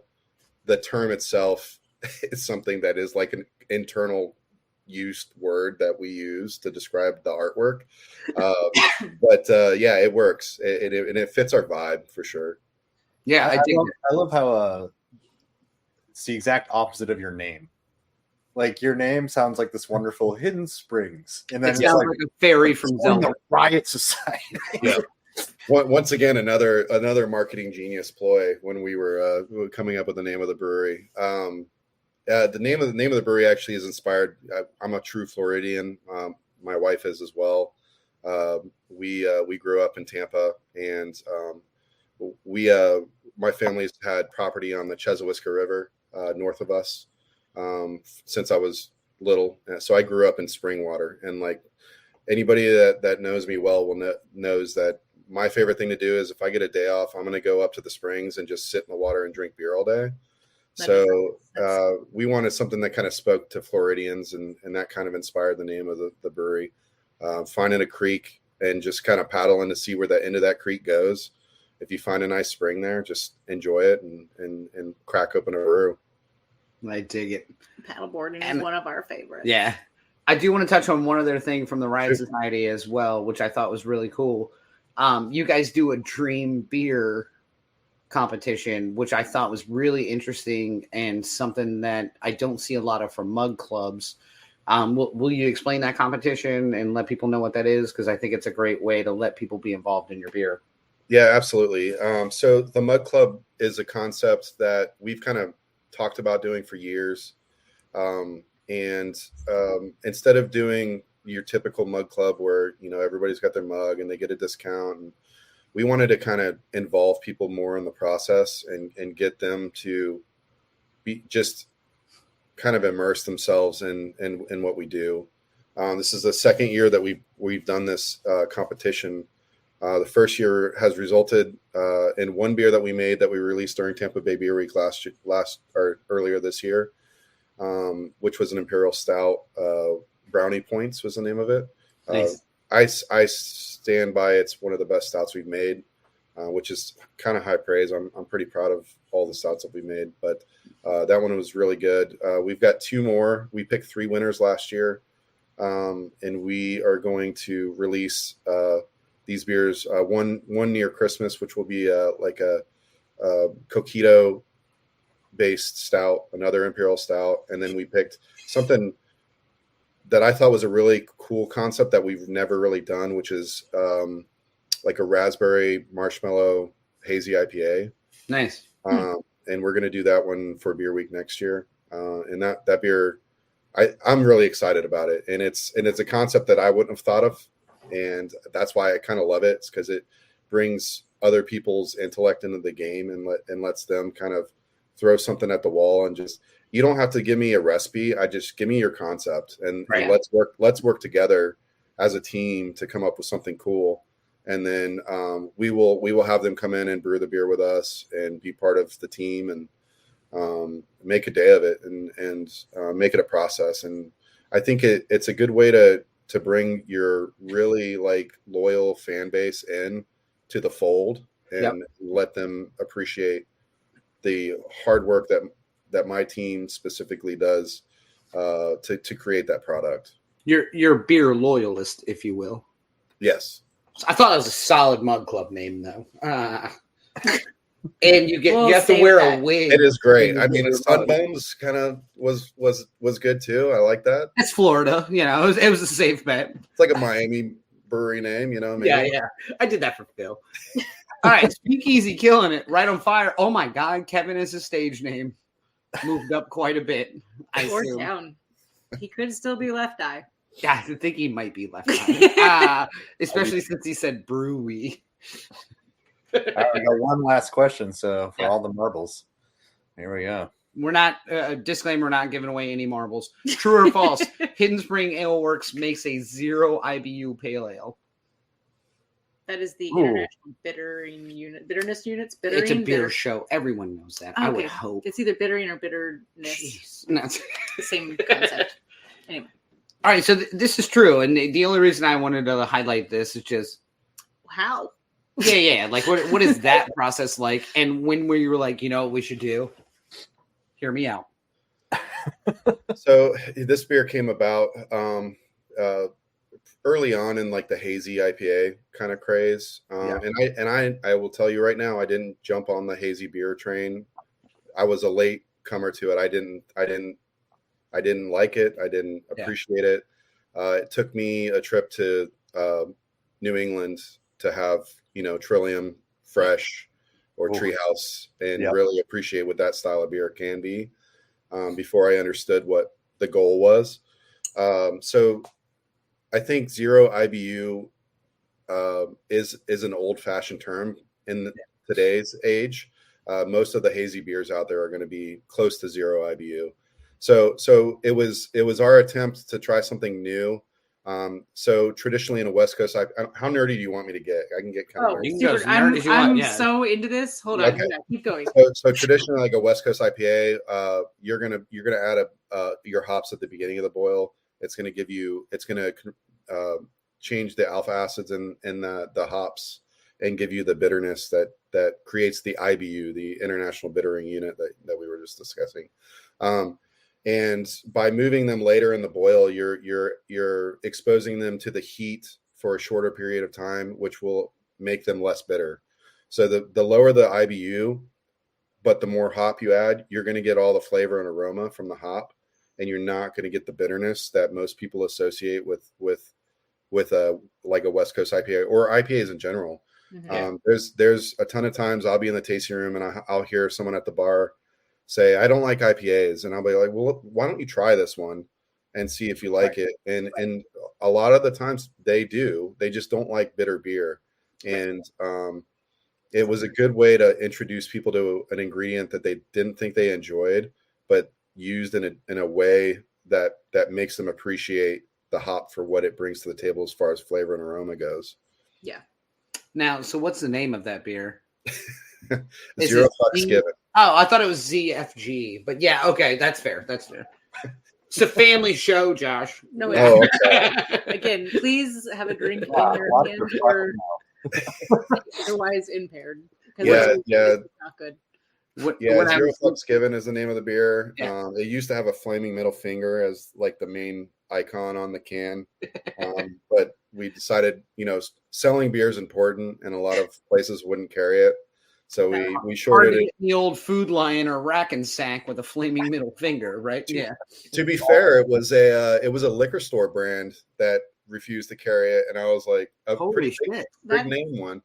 term itself is something that is like an internal used word that we use to describe the artwork. But yeah, it works. It fits our vibe for sure. Yeah, I love how it's the exact opposite of your name. Like, your name sounds like this wonderful Hidden Springs, and then it sounds like a fairy from Zelda. The Riot Society. Yeah. Once again, another marketing genius ploy when we were coming up with the name of the brewery. The name of the brewery actually is inspired. I'm a true Floridian. My wife is as well. We grew up in Tampa, and my family's had property on the Chesapeake River north of us since I was little. So I grew up in Springwater, and like anybody that knows me well knows that my favorite thing to do is if I get a day off, I'm going to go up to the springs and just sit in the water and drink beer all day. So we wanted something that kind of spoke to Floridians, and that kind of inspired the name of the brewery. Finding a creek and just kind of paddling to see where the end of that creek goes. If you find a nice spring there, just enjoy it and crack open a brew. I dig it. Paddleboarding is one of our favorites. Yeah. I do want to touch on one other thing from the Riot Society as well, which I thought was really cool. You guys do a dream beer competition, which I thought was really interesting and something that I don't see a lot of from mug clubs. Will you explain that competition and let people know what that is? Because I think it's a great way to let people be involved in your beer. Yeah, absolutely. So the Mug Club is a concept that we've kind of talked about doing for years. And instead of doing your typical mug club where, you know, everybody's got their mug and they get a discount, and we wanted to kind of involve people more in the process and get them to be just kind of immerse themselves in what we do. This is the second year that we've done this competition. The first year has resulted in one beer that we made that we released during Tampa Bay Beer Week earlier this year, which was an Imperial Stout. Brownie Points was the name of it. Nice. I stand by it's one of the best stouts we've made, which is kind of high praise. I'm pretty proud of all the stouts that we made, but that one was really good. We've got two more. We picked 3 winners last year, and we are going to release these beers. One near Christmas, which will be like a coquito based stout, another Imperial Stout, and then we picked something that I thought was a really cool concept that we've never really done, which is like a raspberry marshmallow hazy IPA. Nice. And we're going to do that one for Beer Week next year. And that beer, I'm really excited about it. And it's a concept that I wouldn't have thought of. And that's why I kind of love it. It's because it brings other people's intellect into the game and lets them kind of throw something at the wall and just, you don't have to give me a recipe. I just give me your concept and let's work together as a team to come up with something cool. And then we will have them come in and brew the beer with us and be part of the team and make a day of it and make it a process. And I think it's a good way to bring your really like loyal fan base in to the fold and let them appreciate the hard work that my team specifically does to create that product. You're a beer loyalist, if you will. Yes. I thought it was a solid Mug Club name, though. And you have to wear a wig. It is great. I mean, Sunbones kind of was good too. I like that. It's Florida, it was a safe bet. It's like a Miami brewery name, maybe. Yeah. I did that for Phil. All right, Speakeasy killing it, right on fire. Oh my God, Kevin is his stage name. Moved up quite a bit. Or down. He could still be Left Eye. Yeah, I think he might be Left Eye, especially since he said brewery. All right, I got one last question. So for all the marbles, here we go. We're not disclaimer. We're not giving away any marbles. True or false? Hidden Spring Ale Works makes a 0 IBU pale ale. That is the International Bitterness Units. Bittering, it's a beer show. Everyone knows that. Okay. I would hope it's either bittering or bitterness. Jeez. The same concept. Anyway. All right, so this is true, and the only reason I wanted to highlight this is just how. Yeah. Like, what is that process like? And when were you like, what we should do? Hear me out. So this beer came about early on in like the hazy IPA kind of craze, and I will tell you right now, I didn't jump on the hazy beer train. I was a late comer to it. I didn't like it. I didn't appreciate it. It took me a trip to New England to have, Trillium Fresh or Treehouse and really appreciate what that style of beer can be before I understood what the goal was. So I think 0 IBU is an old-fashioned term in today's age. Most of the hazy beers out there are going to be close to 0 IBU. So it was our attempt to try something new. So traditionally in a West Coast, how nerdy do you want me to get? I can get kind of nerdy. I'm so into this. Hold on, okay. Keep going. So traditionally, like a West Coast IPA, you're gonna add your hops at the beginning of the boil. It's gonna change the alpha acids in the hops and give you the bitterness that creates the IBU, the International Bittering Unit that we were just discussing. And by moving them later in the boil, you're exposing them to the heat for a shorter period of time, which will make them less bitter. So the lower the IBU, but the more hop you add, you're going to get all the flavor and aroma from the hop, and you're not going to get the bitterness that most people associate with a West Coast IPA or IPAs in general. Mm-hmm. There's a ton of times I'll be in the tasting room and I'll hear someone at the bar say, I don't like IPAs. And I'll be like, well, why don't you try this one and see if you like it? And a lot of the times they do, they just don't like bitter beer. And it was a good way to introduce people to an ingredient that they didn't think they enjoyed, but used in a way that makes them appreciate the hop for what it brings to the table as far as flavor and aroma goes. Yeah. Now, so what's the name of that beer? Zero Fucks Given. Oh, I thought it was ZFG, but yeah, okay, that's fair. It's a family show, Josh. No, okay. Again, please have a drink in your hand or otherwise impaired. Yeah. It's not good. Zero Fucks Given is the name of the beer. Yeah. It used to have a flaming middle finger as like the main icon on the can, but we decided, selling beer is important, and a lot of places wouldn't carry it. So we Hard shorted to it. get the old Food Lion or Rack and Sack with a flaming middle finger, right? Yeah. To be fair, it was a liquor store brand that refused to carry it, and I was like, a Holy pretty shit. big name one,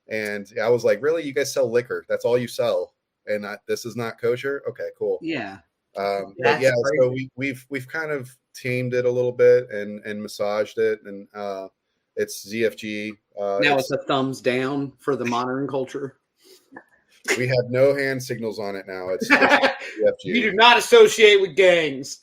and I was like, really, you guys sell liquor? That's all you sell, and this is not kosher? Okay, cool. Yeah. But That's yeah, crazy. so we've kind of tamed it a little bit and massaged it, and it's ZFG. Now it's a thumbs down for the modern culture. We have no hand signals on it now. It's just ZFG. You do not associate with gangs.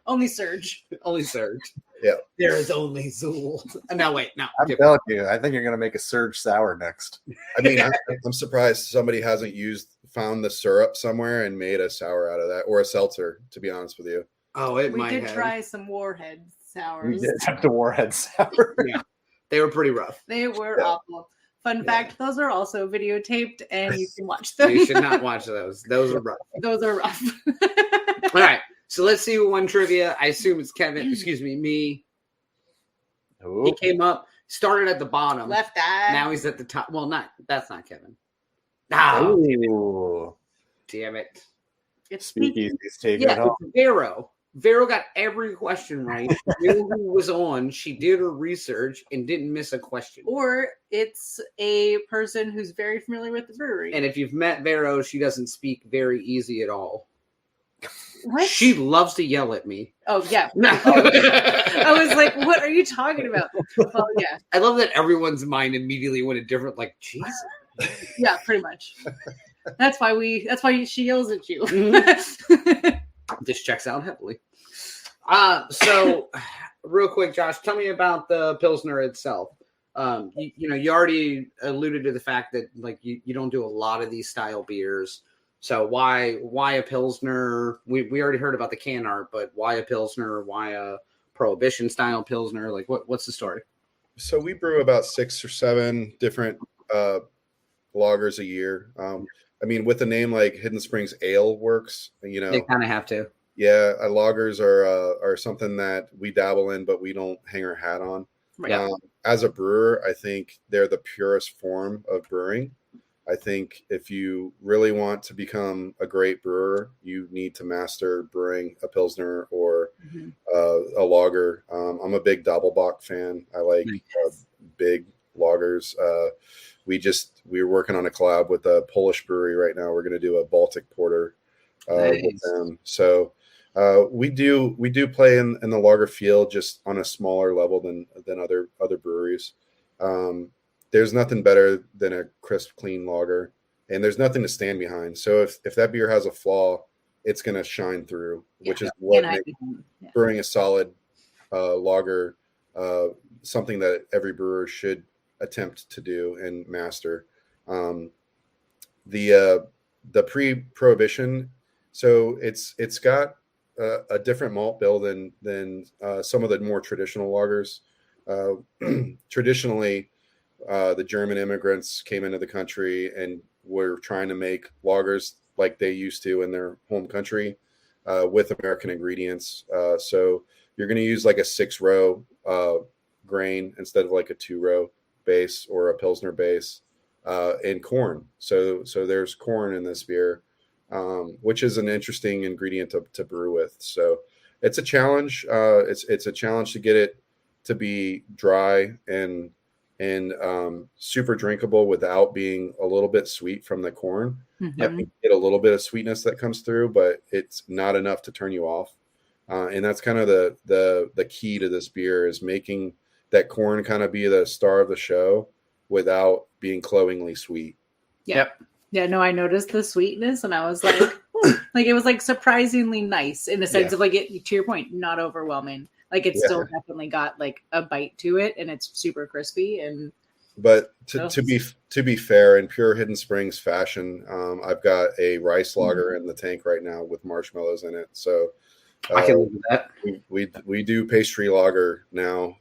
Only Surge. Only Surge. Yeah. There is only Zool. No, wait, no. I'm telling you, I think you're going to make a Surge sour next. I mean, I'm surprised somebody hasn't found the syrup somewhere and made a sour out of that, or a seltzer, to be honest with you. Oh, it We might did have. try some Warhead We sours. did have the Warhead sour. Yeah. They were pretty rough. They were Yeah. awful. Fun Yeah. fact, those are also videotaped and you can watch them. You should not watch those. Those are rough. Those are rough. All right. So let's see who won trivia. I assume it's Kevin. Excuse me, me. He Ooh. came up, started at the bottom. Left eye. Now he's at the top. Well, that's not Kevin. No, Ooh. damn it. It's Speakeasy's taking Yeah, it home. it's Vero. Vero got every question right. Knew who was on. She did her research and didn't miss a question. Or it's a person who's very familiar with the brewery. And if you've met Vero, she doesn't speak very easy at all. What? She loves to yell at me. Oh, yeah. No. I was like, what are you talking about? Well, yeah. I love that everyone's mind immediately went a different, like, Jesus. Yeah, pretty much. That's why she yells at you. This checks out heavily. So real quick, Josh, tell me about the Pilsner itself. You already alluded to the fact that like you don't do a lot of these style beers. So why a Pilsner? We already heard about the can art, but why a Pilsner? Why a Prohibition style Pilsner? Like what's the story? So we brew about 6 or 7 different lagers a year. I mean, with a name like Hidden Springs Ale works, They kind of have to. Yeah, lagers are something that we dabble in, but we don't hang our hat on. Right. As a brewer, I think they're the purest form of brewing. I think if you really want to become a great brewer, you need to master brewing a Pilsner or a lager. I'm a big Doppelbock fan. I like big lagers. We're working on a collab with a Polish brewery right now. We're going to do a Baltic porter with them. So we do play in the lager field, just on a smaller level than other breweries. There's nothing better than a crisp, clean lager, and there's nothing to stand behind. So if that beer has a flaw, it's going to shine through, which is what makes brewing a solid lager something that every brewer should attempt to do and master. The pre-Prohibition, so it's got a different malt bill than some of the more traditional lagers. Traditionally, the German immigrants came into the country and were trying to make lagers like they used to in their home country with American ingredients. So you're going to use like a 6-row grain instead of like a 2-row base or a Pilsner base, and corn. So there's corn in this beer, which is an interesting ingredient to brew with. So it's a challenge. It's a challenge to get it to be dry and super drinkable without being a little bit sweet from the corn. Mm-hmm. You get a little bit of sweetness that comes through, but it's not enough to turn you off. And that's kind of the key to this beer, is making that corn kind of be the star of the show without being cloyingly sweet. Yep. Yeah, no, I noticed the sweetness and I was like, like it was like surprisingly nice in the sense of like it, to your point, not overwhelming. Like it's still definitely got like a bite to it and it's super crispy. But to be fair, in pure Hidden Springs fashion, I've got a rice lager in the tank right now with marshmallows in it. So I can live with that. we do pastry lager now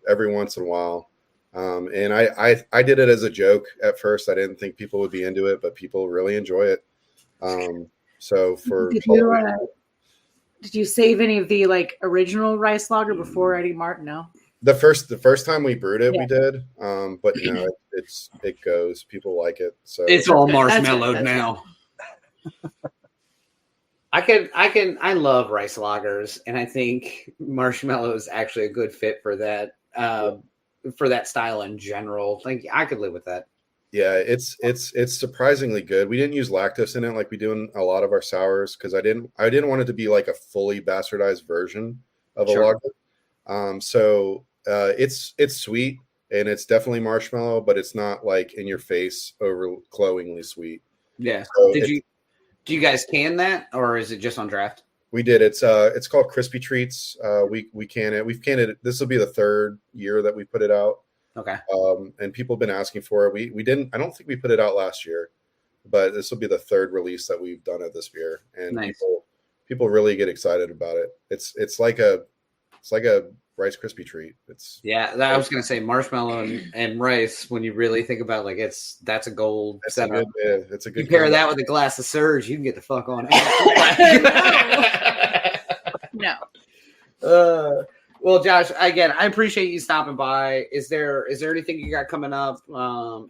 every once in a while. And I did it as a joke at first. I didn't think people would be into it, but people really enjoy it. So for Did you save any of the like original rice lager before Eddie Martin? No. The first time we brewed it, Yeah. we did. But it goes. People like it. So It's all That's good, marshmallowed that's now. I love rice lagers, and I think marshmallow is actually a good fit for that style in general. Like I could live with that. yeah, it's surprisingly good. We didn't use lactose in it like we do in a lot of our sours because I didn't want it to be like a fully bastardized version of a Sure. lager. So it's sweet and it's definitely marshmallow, but it's not like in your face over glowingly sweet. Yeah. So Do you guys can that, or is it just on draft? we did. It's called Crispy Treats. We can it. We've canned it. This will be the third year that we put it out. Okay. And people have been asking for it. We didn't. I don't think we put it out last year, but this will be the third release that we've done of this beer, and Nice. people really get excited about it. It's like a Rice Krispie treat. It's I was gonna say marshmallow and rice. When you really think about it, like that's a gold it's a setup. good. It's a good. You pair combo. that with a glass of Surge, you can get the fuck on out. No. Well, Josh, again, I appreciate you stopping by. Is there anything you got coming up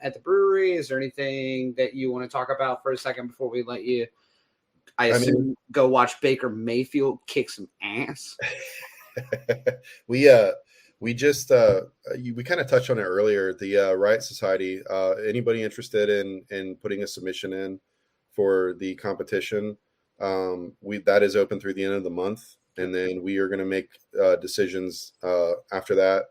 at the brewery? Is there anything that you want to talk about for a second before we let you? I assume go watch Baker Mayfield kick some ass. We just we kind of touched on it earlier. The Riot Society. Anybody interested in putting a submission in for the competition? That is open through the end of the month. And then we are going to make decisions after that,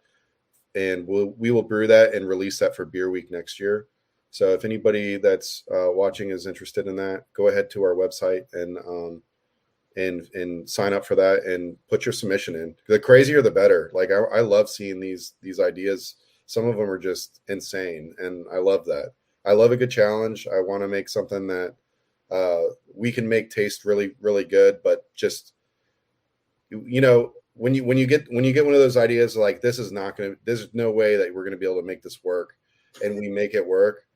and we will brew that and release that for Beer Week next year. So if anybody that's watching is interested in that, go ahead to our website and sign up for that and put your submission in. The crazier, the better. Like I love seeing these ideas. Some of them are just insane, and I love that. I love a good challenge. I want to make something that we can make taste really, really good, but just when you get one of those ideas like there's no way that we're going to be able to make this work, and we make it work.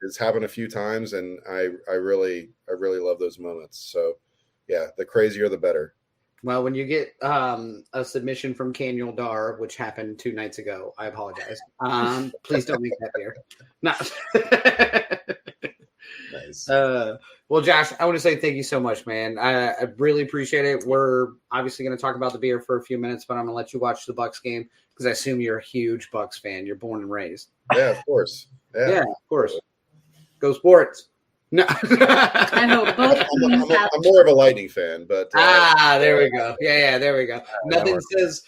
It's happened a few times, and I really love those moments. So yeah, the crazier the better. Well, when you get a submission from Caniel Dar, which happened 2 nights ago, I apologize. Please don't make that beer. No. Nice. Well, Josh, I want to say thank you so much, man. I really appreciate it. We're obviously going to talk about the beer for a few minutes, but I'm going to let you watch the Bucks game because I assume you're a huge Bucks fan. You're born and raised. Yeah, of course. Yeah, of course. Go Sports. No. I hope both teams have. I'm more of a Lightning fan, but there we go. Yeah, there we go. Nothing says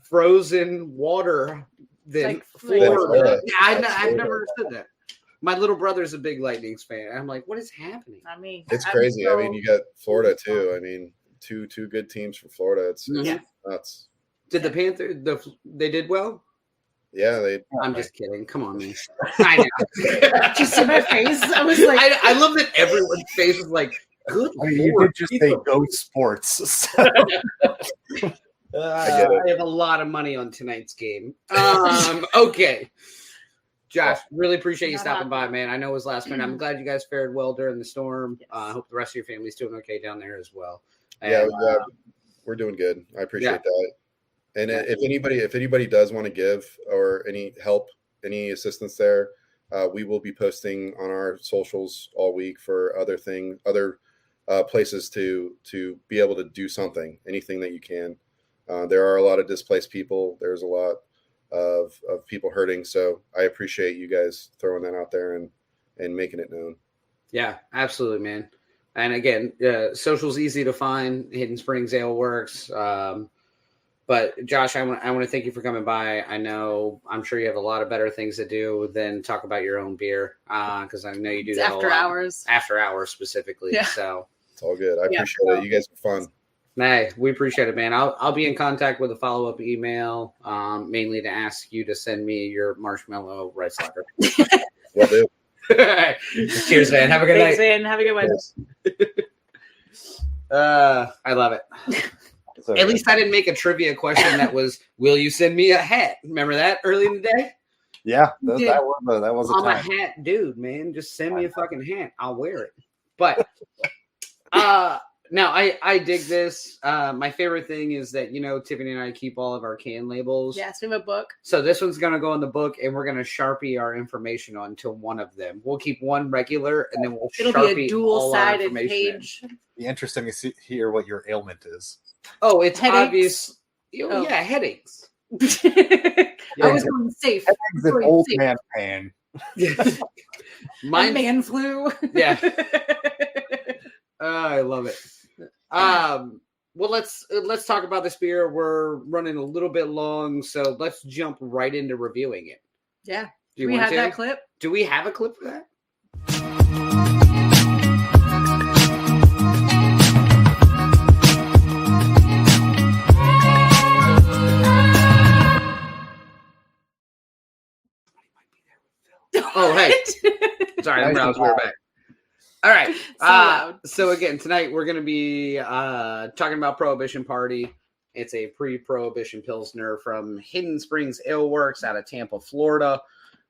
frozen water than Like Florida. Florida. Yeah, I've never understood that. My little brother's a big Lightnings fan. I'm like, what is happening? I mean, it's I'm crazy. so- I mean, you got Florida too. I mean, two good teams from Florida. It's Yeah. nuts. Did the Panther? They did well. Yeah, I'm just kidding. Come on, man. I know. Just in my face, I was like, I love that everyone's face was like, good. I mean, you Lord, did just he's say a- go sports. So. get it. I have a lot of money on tonight's game. Okay. Josh, really appreciate you Not stopping by, happening. man. I know it was last minute. I'm glad you guys fared well during the storm. I hope the rest of your family's doing okay down there as well. Yeah, And, we're doing good. I appreciate Yeah. that. And if anybody does want to give or any help, any assistance there, we will be posting on our socials all week for other places to be able to do something, anything that you can. There are a lot of displaced people. There's a lot of people hurting. So I appreciate you guys throwing that out there and making it known. Yeah, absolutely, man. And again, social's easy to find. Hidden Springs Ale works. But Josh, I want to thank you for coming by. I'm sure you have a lot of better things to do than talk about your own beer. Because I know you do it's that after a lot. hours. After hours specifically. Yeah. So It's all good. I Yeah. appreciate it. You guys are fun. hey, we appreciate it, man. I'll be in contact with a follow-up email, mainly to ask you to send me your marshmallow rice lager. Will do. Cheers, man. Have a good Thanks, night. man. Have a good one. I love it. So, At least I didn't make a trivia question that was, will you send me a hat? Remember that early in the day? yeah, Yeah. that was a I'm a time. hat dude, man. Just send me a fucking hat. I'll wear it. But Now, I dig this. My favorite thing is that, Tiffany and I keep all of our can labels. Yes, we have a book. So this one's going to go in the book, and we're going to Sharpie our information onto one of them. We'll keep one regular, and then we'll It'll Sharpie be a all our dual-sided information page. Be interesting to hear what your ailment is. Oh, it's Headaches? obvious. Oh. Yeah, headaches. I was going safe. It's an old man pain. My man flu. Yeah. I love it. Well, let's talk about this beer. We're running a little bit long, so let's jump right into reviewing it. Yeah. Do we have that clip? Do we have a clip for that? Oh, hey. Sorry, I'm Browns. We're back. All right. So again, tonight we're going to be talking about Prohibition Party. It's a pre-Prohibition Pilsner from Hidden Springs Ale Works out of Tampa, Florida.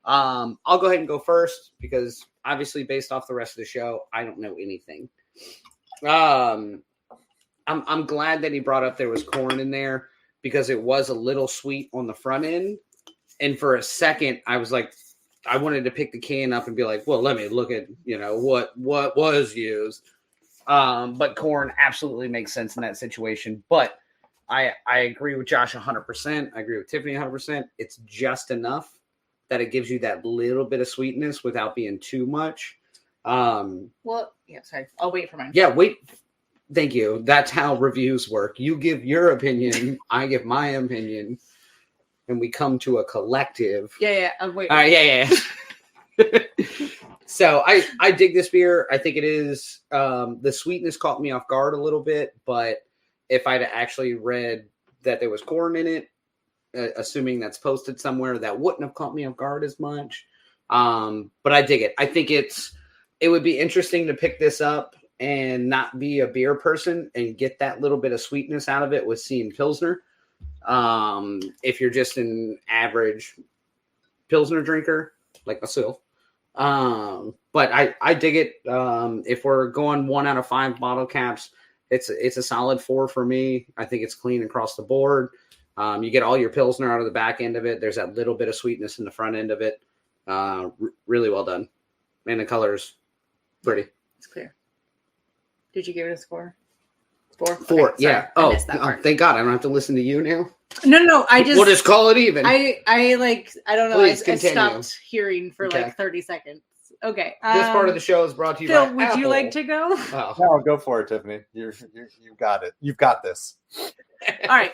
I'll go ahead and go first because obviously based off the rest of the show, I don't know anything. I'm glad that he brought up there was corn in there because it was a little sweet on the front end. And for a second, I was like, I wanted to pick the can up and be like, well, let me look at, what was used. But corn absolutely makes sense in that situation. But I agree with Josh 100%. I agree with Tiffany 100%. It's just enough that it gives you that little bit of sweetness without being too much. Well, yeah, sorry. I'll wait for mine. Yeah, wait. Thank you. That's how reviews work. You give your opinion. I give my opinion. And we come to a collective. Yeah. I'm waiting. All right, yeah. So I dig this beer. I think it is. The sweetness caught me off guard a little bit, but if I'd actually read that there was corn in it, assuming that's posted somewhere, that wouldn't have caught me off guard as much. But I dig it. I think it would be interesting to pick this up and not be a beer person and get that little bit of sweetness out of it with seeing Pilsner. If you're just an average Pilsner drinker like myself. But I dig it. If we're going 1 out of 5 bottle caps, it's a solid 4 for me. I think it's clean across the board. You get all your Pilsner out of the back end of it. There's that little bit of sweetness in the front end of it. Really well done. And the color's pretty. It's clear. Did you give it a score? 4, okay, yeah. Oh, thank God. I don't have to listen to you now. No. We'll just call it even. I don't know. Please I stopped hearing for like 30 seconds. Okay. This part of the show is brought to you Phil, by would Apple. you like to go? Oh. No, go for it, Tiffany. You got it. You've got this. All right.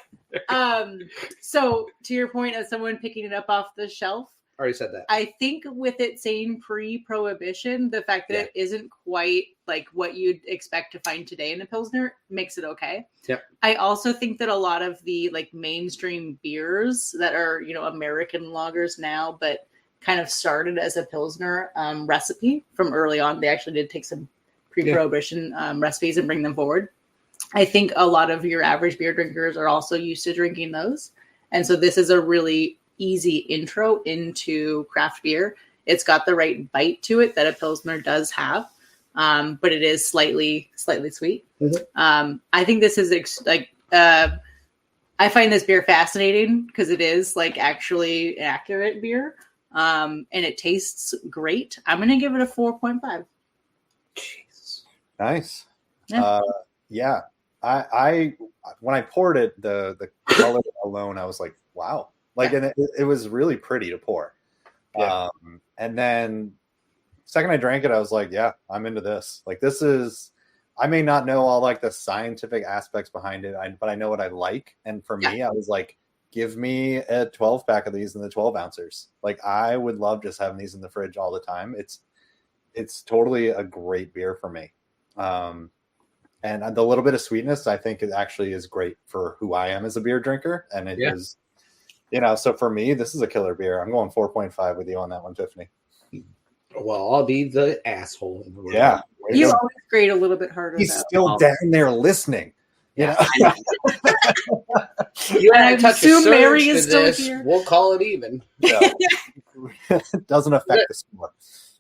So to your point, as someone picking it up off the shelf, Already said that. I think with it saying pre-prohibition, the fact that it isn't quite like what you'd expect to find today in a Pilsner makes it okay. Yep. I also think that a lot of the like mainstream beers that are, American lagers now, but kind of started as a Pilsner recipe from early on. They actually did take some pre-prohibition recipes and bring them forward. I think a lot of your average beer drinkers are also used to drinking those. And so this is a really easy intro into craft beer. It's got the right bite to it that a Pilsner does have, but it is slightly sweet. Mm-hmm. I think this is I find this beer fascinating because it is like actually an accurate beer, and it tastes great. I'm going to give it a 4.5. Jeez. Nice. Yeah. I when I poured it, the color alone, I was like, wow. And it was really pretty to pour. Yeah. And then second I drank it, I was like, yeah, I'm into this. Like this is, I may not know all like the scientific aspects behind it, but I know what I like. And for me, I was like, give me a 12 pack of these in the 12 ounces. Like I would love just having these in the fridge all the time. It's totally a great beer for me. And the little bit of sweetness, I think it actually is great for who I am as a beer drinker. And it is, so for me, this is a killer beer. I'm going 4.5 with you on that one, Tiffany. Well, I'll be the asshole in the room. Yeah. You always grade a little bit harder. He's still down there listening. You I assume Mary is still here. We'll call it even. Yeah. It doesn't affect the score.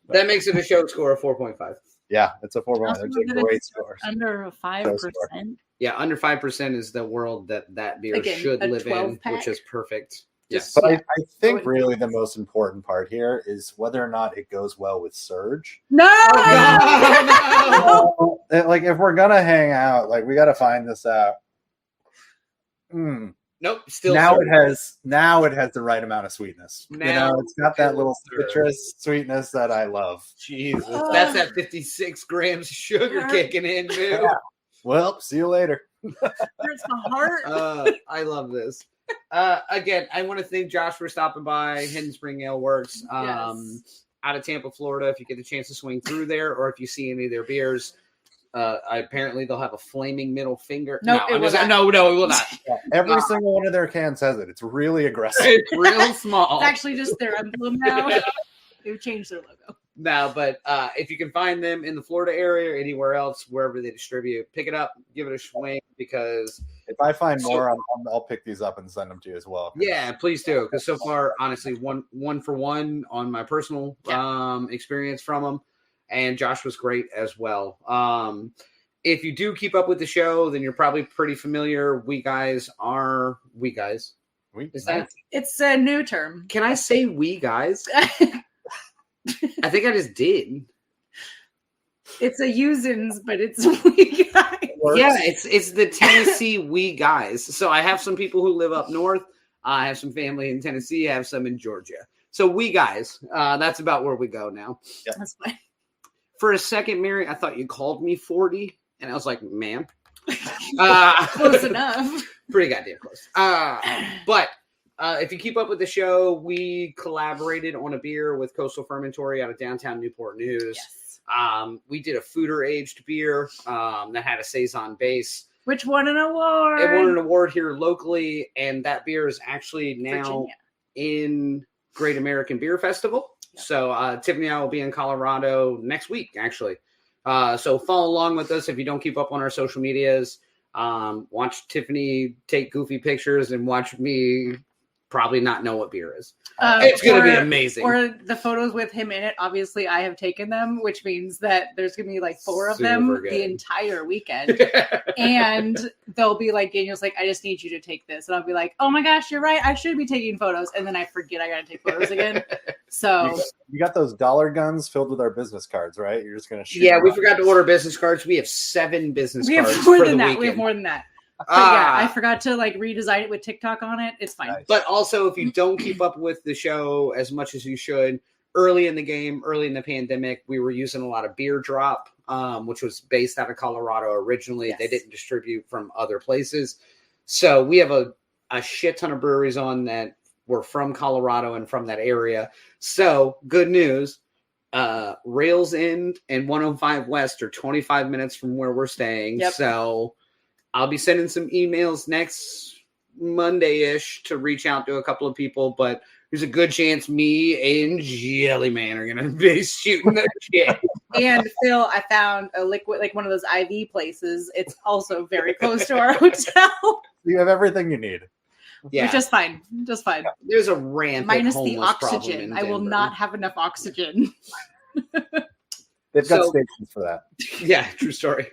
That makes it a show score of 4.5. Yeah, it's a 4.1. Also It's that a great it's score. under a 5%. Yeah, under 5% is the world that beer Again, should a live in, 12-pack. which is perfect. Yes. But Yeah. I think really the most important part here is whether or not it goes well with Surge. No! Oh, Like, if we're gonna hang out, like, we got to find this out. Nope. Still Now Surge. it has the right amount of sweetness. Now It's got that little Surge. citrus sweetness that I love. Jesus, that's that 56 grams of sugar kicking in, dude. Yeah. Well, see you later. Hurts my heart. I love this. Again, I want to thank Josh for stopping by Hidden Spring Ale Works Yes. out of Tampa, Florida. If you get the chance to swing through there, or if you see any of their beers, apparently they'll have a flaming middle finger. Nope, it will not. No, it will not. Every single one of their cans says it. It's really aggressive. It's real small. It's actually just their emblem now. They've changed their logo. No, but if you can find them in the Florida area or anywhere else, wherever they distribute, pick it up, give it a swing, because If I find more, I'll pick these up and send them to you as well. yeah, please do. Because so far, honestly, one for one on my personal experience from them, and Josh was great as well. If you do keep up with the show, then you're probably pretty familiar. We guys. Is that? It's a new term. Can I say we guys? I think I just did. It's a usins, but it's we guys. Yeah, it's the Tennessee we guys. So I have some people who live up north. I have some family in Tennessee. I have some in Georgia. So we guys, that's about where we go now. Yeah. That's fine. For a second, Mary, I thought you called me 40, and I was like, ma'am. Close enough. Pretty goddamn close. But if you keep up with the show, we collaborated on a beer with Coastal Fermentory out of downtown Newport News. Yes. We did a Foeder aged beer that had a Saison base. Which won an award. It won an award here locally, and that beer is actually now Virginia. in Great American Beer Festival. Yep. So Tiffany and I will be in Colorado next week, actually. So follow along with us if you don't keep up on our social medias. Watch Tiffany take goofy pictures and watch me probably not know what beer is. It's going to be amazing. Or the photos with him in it. Obviously, I have taken them, which means that there's going to be like 4 of them Super good. the entire weekend. And they'll be like, Daniel's like, I just need you to take this. And I'll be like, oh my gosh, you're right. I should be taking photos. And then I forget I got to take photos again. So You got those dollar guns filled with our business cards, right? You're just going to shoot. Yeah, them we out. forgot to order business cards. We have 7 business we cards have more for than the that. weekend. We have more than that. But yeah, I forgot to like redesign it with TikTok on it. It's fine. Nice. But also, if you don't keep up with the show as much as you should, early in the game, early in the pandemic, we were using a lot of Beer Drop, which was based out of Colorado originally. Yes. They didn't distribute from other places. So we have a shit ton of breweries on that were from Colorado and from that area. So good news. Rails End and 105 West are 25 minutes from where we're staying. Yep. So I'll be sending some emails next Monday-ish to reach out to a couple of people, but there's a good chance me and Jelly Man are going to be shooting the shit. And Phil, I found a liquid, like one of those IV places. It's also very close to our hotel. You have everything you need. Yeah, Just fine. Just fine. there's a rampant Minus the homeless problem oxygen. in I will Denver. not have enough oxygen. They've got So- stations for that. Yeah, true story.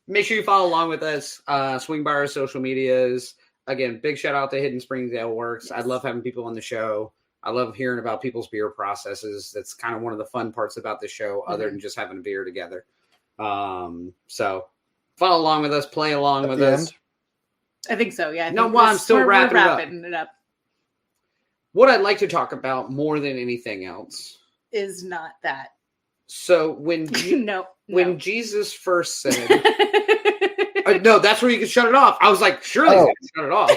Make sure you follow along with us. Swing by our social medias. Again, big shout out to Hidden Springs Ale Works. Yes. I love having people on the show. I love hearing about people's beer processes. That's kind of one of the fun parts about the show, other than just having a beer together. So follow along with us, play along At with the us. end? I think so. Yeah. I No, think well, I'm still we're wrapping it up. wrapping it up. What I'd like to talk about more than anything else. Is not that. So when No. when Jesus first said, no, that's where you can shut it off. I was like, surely Oh. you can shut it off.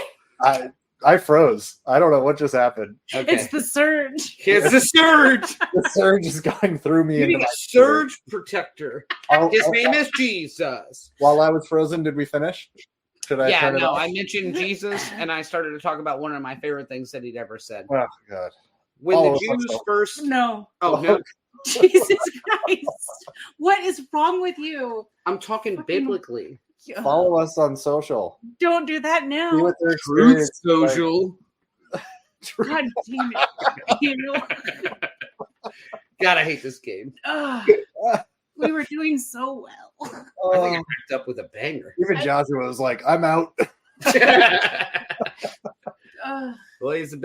I froze. I don't know what just happened. Okay. It's the surge. Here's the surge. The surge is going through me You into need my a surge protector. Oh, His oh, name is Jesus. While I was frozen, did we finish? Should I Yeah, turn it no, off? I mentioned Jesus, and I started to talk about one of my favorite things that he'd ever said. Oh God. When Oh, the Jews so- first, No. oh no, Jesus Christ. What is wrong with you? I'm talking biblically. Follow us on social. Don't do that See now. what their Truth experience is social. God damn it. You know? God, I hate this game. Ugh. We were doing so well. I think I wrapped up with a banger. Even Joshua was like, I'm out. Uh, Well, he's a bit